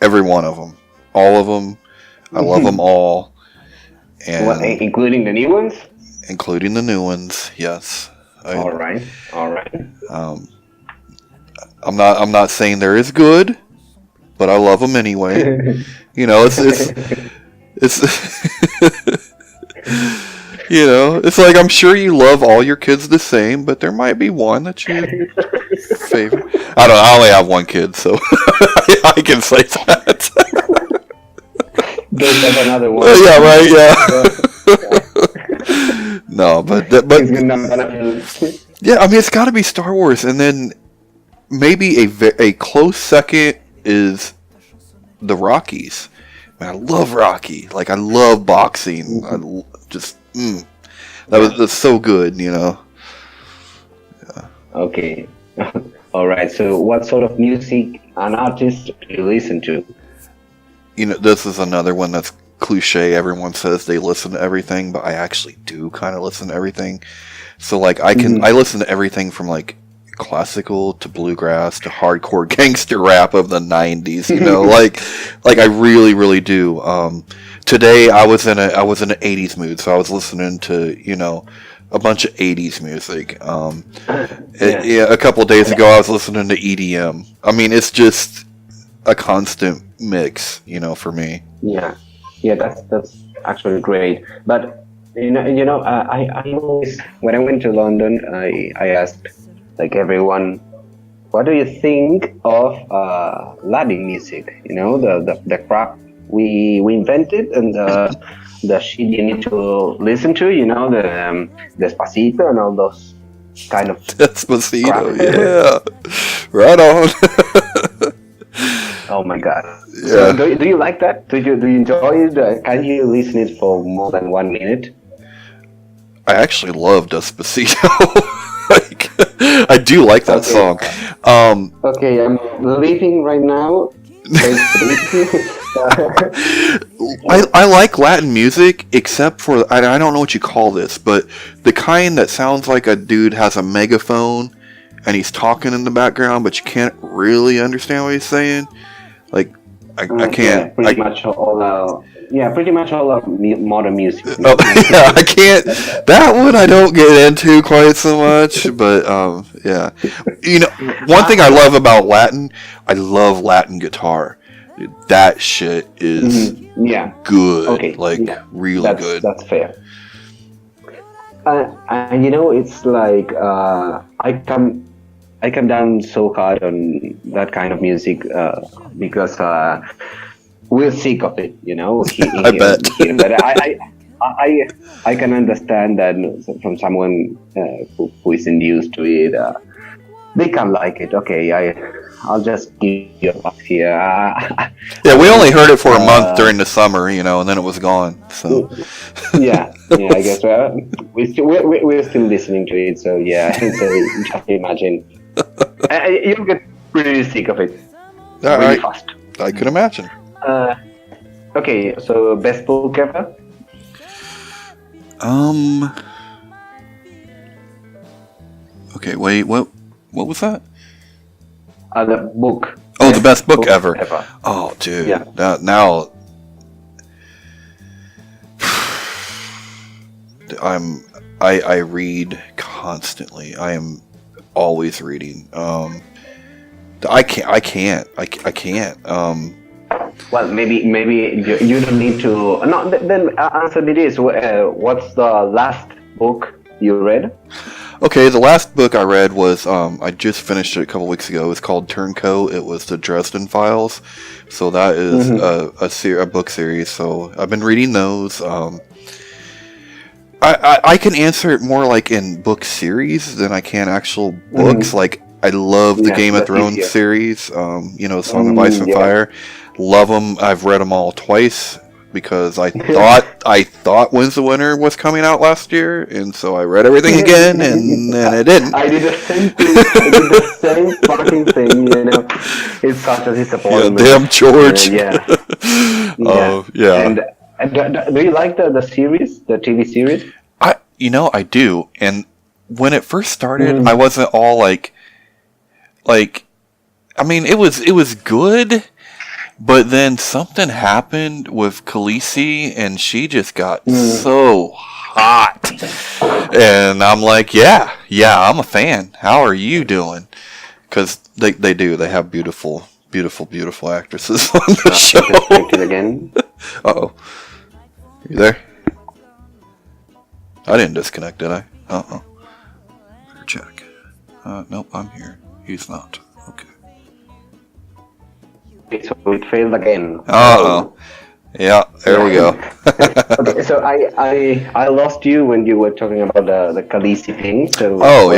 Every one of them. All of them. I love them all. And including the new ones? Including the new ones, yes. All right. I'm not saying they're as good, but I love them anyway. It's You know, it's like I'm sure you love all your kids the same, but there might be one that you favor. I don't know. I only have one kid, so I can say that. Don't have another one. Yeah, right. Yeah. No, but He's not gonna yeah. I mean, it's got to be Star Wars, and then maybe a close second is the Rockies. Man, I love Rocky. Like, I love boxing. That's so good, you know. Yeah. Okay. All right. So, what sort of music and artist do you listen to? You know, this is another one that's cliche. Everyone says they listen to everything, but I actually do kind of listen to everything. So, like, I listen to everything from, like, classical to bluegrass to hardcore gangster rap of the 90s, you know, like I really, really do. Today I was in an 80s mood, so I was listening to, you know, a bunch of 80s music. A couple of days ago I was listening to EDM. I mean, it's just a constant mix, you know, for me. Yeah, that's actually great. But I always, when I went to London, I asked, like, everyone, what do you think of Latin music? You know, the crap we invented, and the shit you need to listen to. You know, the Despacito and all those kind of Despacito, crap. yeah, right on. Oh my god! Yeah. So do you like that? Do you enjoy it? Can you listen it for more than 1 minute? I actually love Despacito. Like, I do like that song. Okay, I'm leaving right now. I like Latin music, except for, I don't know what you call this, but the kind that sounds like a dude has a megaphone and he's talking in the background, but you can't really understand what he's saying. Like, I can't. Yeah, pretty much all of modern music. Oh, yeah, I can't. That one I don't get into quite so much, but yeah. You know, one thing I love about Latin, I love Latin guitar. That shit is good. Okay. Really good. That's fair. And you know, it's like I come down so hard on that kind of music because we're sick of it, you know. I bet. But I can understand that from someone who isn't used to it. They can like it. Okay, I'll just give you a pass here. Yeah, we only heard it for a month during the summer, you know, and then it was gone. So yeah, I guess we're still listening to it. So yeah, so just imagine. You'll get pretty sick of it really fast. I could imagine. Okay, so best book ever? Okay, wait, what was that? The book. Oh, the best book ever. Oh, dude. Yeah. Now I read constantly. I am always reading. I can't. Well, maybe you don't need to. No, then answer me this. What's the last book you read? Okay, the last book I read was I just finished it a couple weeks ago. It's called Turncoat. It was the Dresden Files. So that is a book series. So I've been reading those. I can answer it more like in book series than I can actual books. Like, I love the Game of Thrones series. You know, Song of Ice and Fire. Love them. I've read them all twice because I thought When's the Winter was coming out last year, and so I read everything again, and then I didn't. I did the same thing. I did the same fucking thing. You know, it's such a disappointment. Yeah, damn George. Oh yeah. And do you like the series, the TV series? I do. And when it first started, I wasn't all like. I mean, it was good. But then something happened with Khaleesi, and she just got so hot. And I'm like, yeah, I'm a fan. How are you doing? Because they do. They have beautiful actresses on the show. Disconnected again. Uh-oh. You there? I didn't disconnect, did I? Better check. Nope, I'm here. He's not. Okay. So it failed again. Yeah, there we go. Okay, so I lost you when you were talking about the Khaleesi thing. So I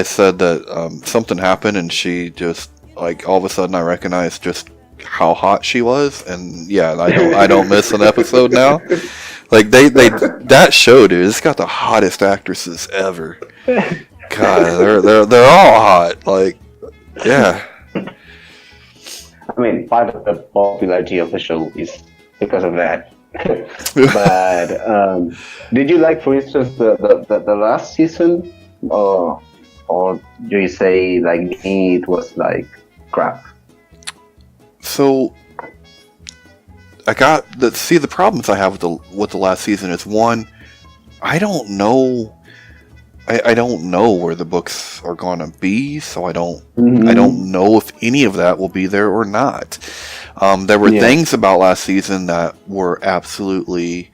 said that something happened, and she just like all of a sudden I recognized just how hot she was, and yeah, I don't miss an episode now. Like they that show, dude, it's got the hottest actresses ever. God, they're all hot. Like, yeah. I mean, part of the popularity of the show is because of that. But did you like, for instance, the last season, or do you say like me it was like crap? So the problems I have with the last season is, one, I don't know. I don't know where the books are going to be, so I don't know if any of that will be there or not. There were things about last season that were absolutely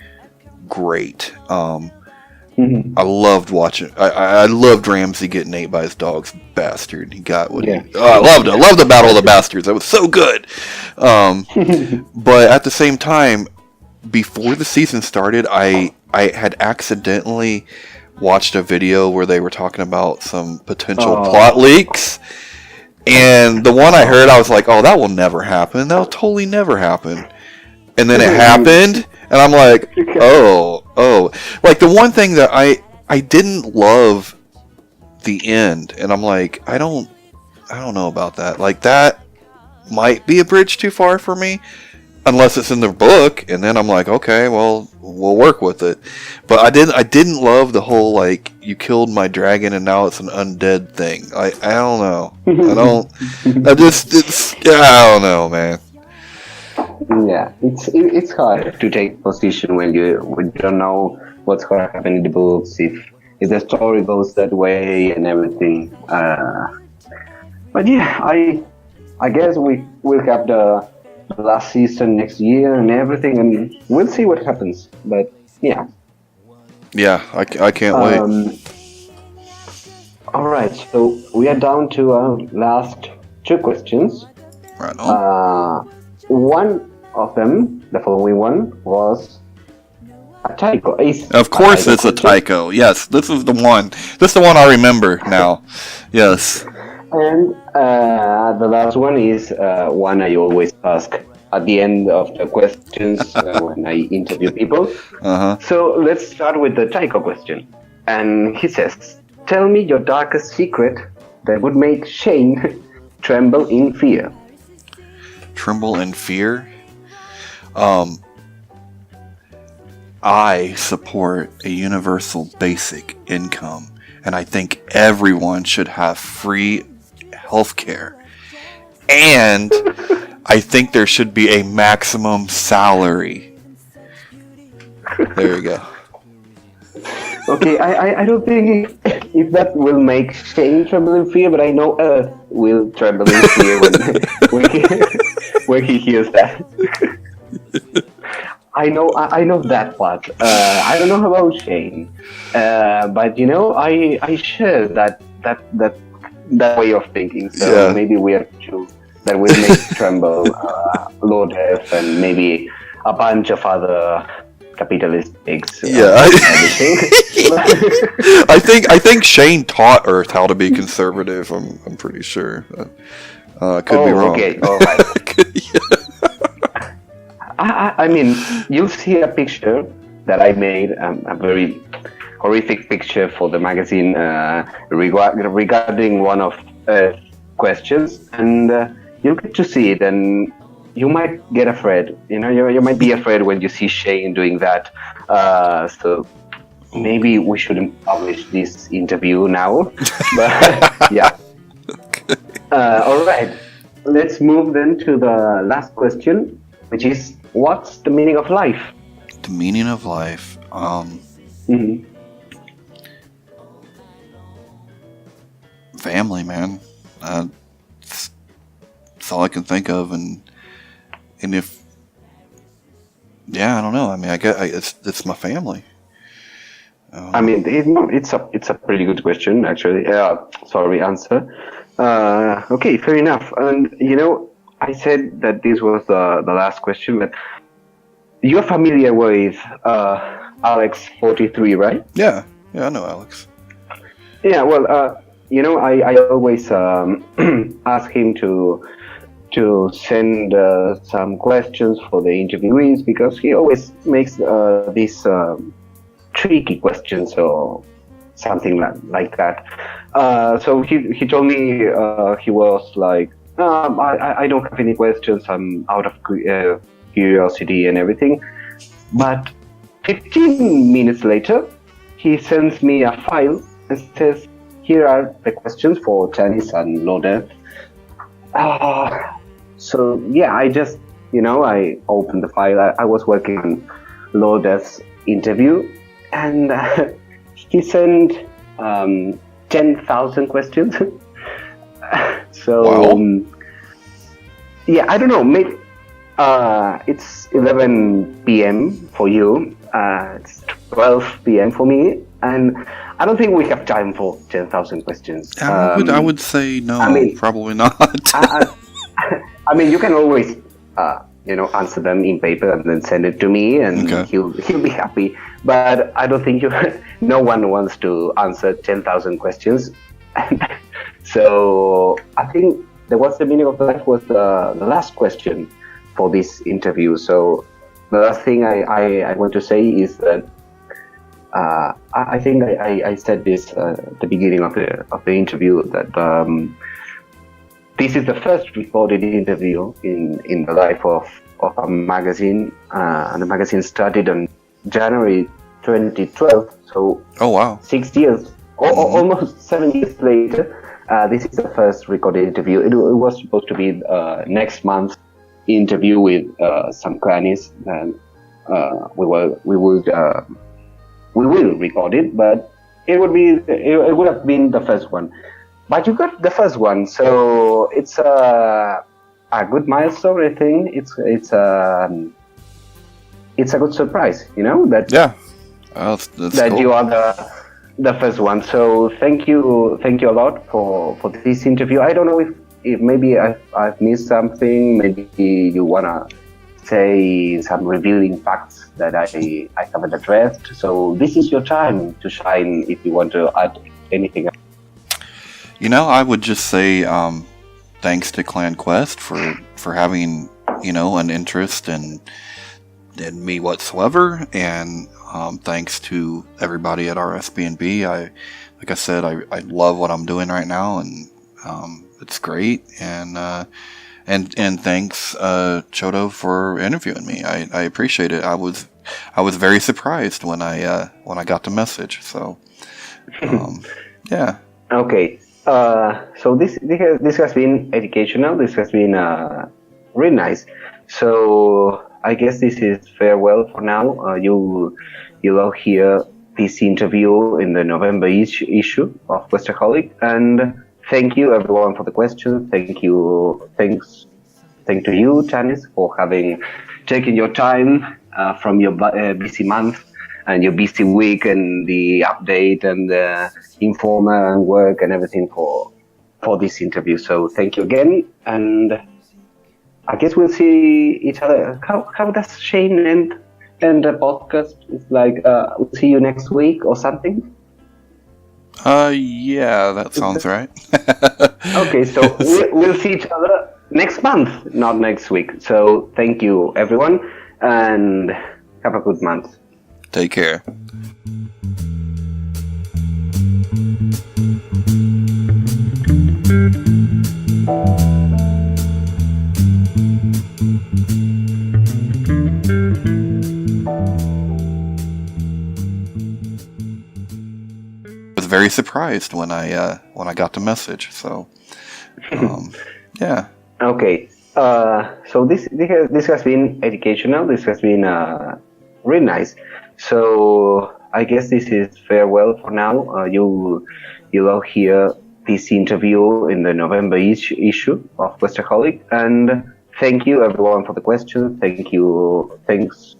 great. I loved watching. I loved Ramsay getting ate by his dogs. Bastard, he got what I loved it. I loved the Battle of the Bastards. That was so good. But at the same time, before the season started, I had accidentally watched a video where they were talking about some potential plot leaks, and the one I heard, I was like, "Oh, that will never happen. That'll totally never happen." And then it happened, and I'm like, "Oh!" Like the one thing that I didn't love the end, and I'm like, I don't know about that. Like that might be a bridge too far for me. Unless it's in the book, and then I'm like, okay, well, we'll work with it. But I didn't love the whole like you killed my dragon and now it's an undead thing. I don't know. I don't know, man. Yeah, it's hard to take position when you don't know what's going to happen in the books, if the story goes that way and everything. But yeah, I guess we'll have the last season next year and everything, and we'll see what happens. But yeah, I can't wait. All right, so we are down to our last two questions. Right on. One of them, the following one, was a typo. Of course, it's a typo. Yes, this is the one. This is the one I remember now. Yes. And the last one is one I always ask at the end of the questions when I interview people. So let's start with the Taiko question. And he says, tell me your darkest secret that would make Shane tremble in fear. Tremble in fear? I support a universal basic income, and I think everyone should have free healthcare. And I think there should be a maximum salary. There you go. Okay, I don't think if that will make Shane tremble in fear, but I know Earth will tremble in fear when he hears that. I know that part. I don't know about Shane, but I share that way of thinking. So maybe we are two that will make tremble Lord F and maybe a bunch of other capitalist pigs. I think Shane taught Earth how to be conservative. I'm pretty sure. Could be wrong. Okay, all right. I mean, you'll see a picture that I made, a very horrific picture for the magazine regarding one of questions, and you'll get to see it, and you might get afraid. You might be afraid when you see Shane doing that. So maybe we shouldn't publish this interview now. But yeah. All right. Let's move then to the last question, which is, what's the meaning of life? The meaning of life. Family, man. That's all I can think of, and if Yeah, I don't know. I mean, it's my family. I mean, it's a pretty good question, actually. Sorry, answer. Okay, fair enough. And I said that this was the last question, but you're familiar with Alex 43, right? Yeah, I know Alex. Yeah. Well, I always ask him to send some questions for the interviewees because he always makes these tricky questions or something like that. So he told me he was like, I don't have any questions. I'm out of curiosity and everything. But 15 minutes later, he sends me a file and says, here are the questions for Tanis and Löhstana. So yeah, I just, I opened the file. I was working on Löhstana's interview, and he sent 10,000 questions. So wow. Yeah, I don't know. Maybe it's 11 p.m. for you. It's 12 p.m. for me, and I don't think we have time for 10,000 questions. I would say no. I mean, probably not. I mean, you can always, answer them in paper and then send it to me, and Okay. he'll be happy. But I don't think no one wants to answer 10,000 questions. So I think the What's the Meaning of Life was the last question for this interview. So the last thing I want to say is that I think I said this at the beginning of the interview that this is the first recorded interview in the life of a magazine, and the magazine started on January 2012. So Oh wow. 6 years, almost 7 years later, this is the first recorded interview. It was supposed to be next month's interview with some Tanis, and we will record it, but it would have been the first one. But you got the first one, so it's a good milestone. I think it's a good surprise, that Yeah. That's that cool. you are the first one. So thank you a lot for this interview. I don't know if maybe I've missed something. Maybe you wanna say some revealing facts that I haven't addressed. So this is your time to shine if you want to add anything. I would just say thanks to Clan Quest for having an interest in me whatsoever, and thanks to everybody at RSB&B. Like I said, I love what I'm doing right now, and it's great. And thanks Chodo for interviewing me. I appreciate it. I was very surprised when I got the message. So yeah. Okay. So this has been educational. This has been really nice. So I guess this is farewell for now. You'll all hear this interview in the November issue of Questaholic. And thank you everyone for the questions. Thanks to you, Tanis, for having taken your time from your busy month and your busy week and the update and the informer and work and everything for this interview. So thank you again, and I guess we'll see each other. How does Shane end the podcast? It's like we'll see you next week or something. Yeah, that sounds right. Okay, so we'll see each other next month, not next week. So thank you everyone, and have a good month. Take care. I was very surprised when I got the message. So yeah. Okay. So this has been educational. This has been really nice. So I guess this is farewell for now. You'll all hear this interview in the November issue of Questaholic. And thank you everyone for the questions. Thanks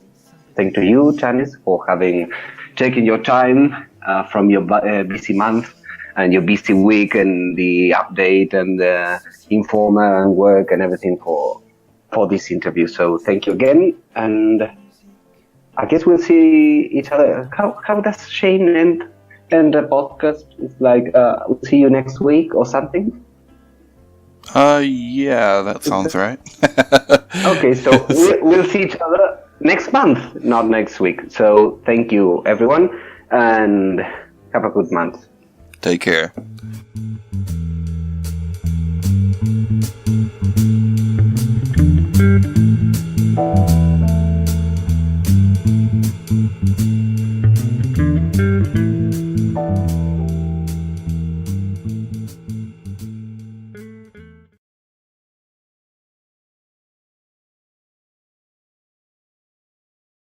thank to you, Tanis, for having taken your time from your busy month and your busy week and the update and the informer and work and everything for this interview. So thank you again, and I guess we'll see each other. How does Shane end the podcast? It's like we'll see you next week or something. Yeah, that sounds right. Okay, so we'll see each other next month, not next week. So thank you, everyone, and have a good month. Take care.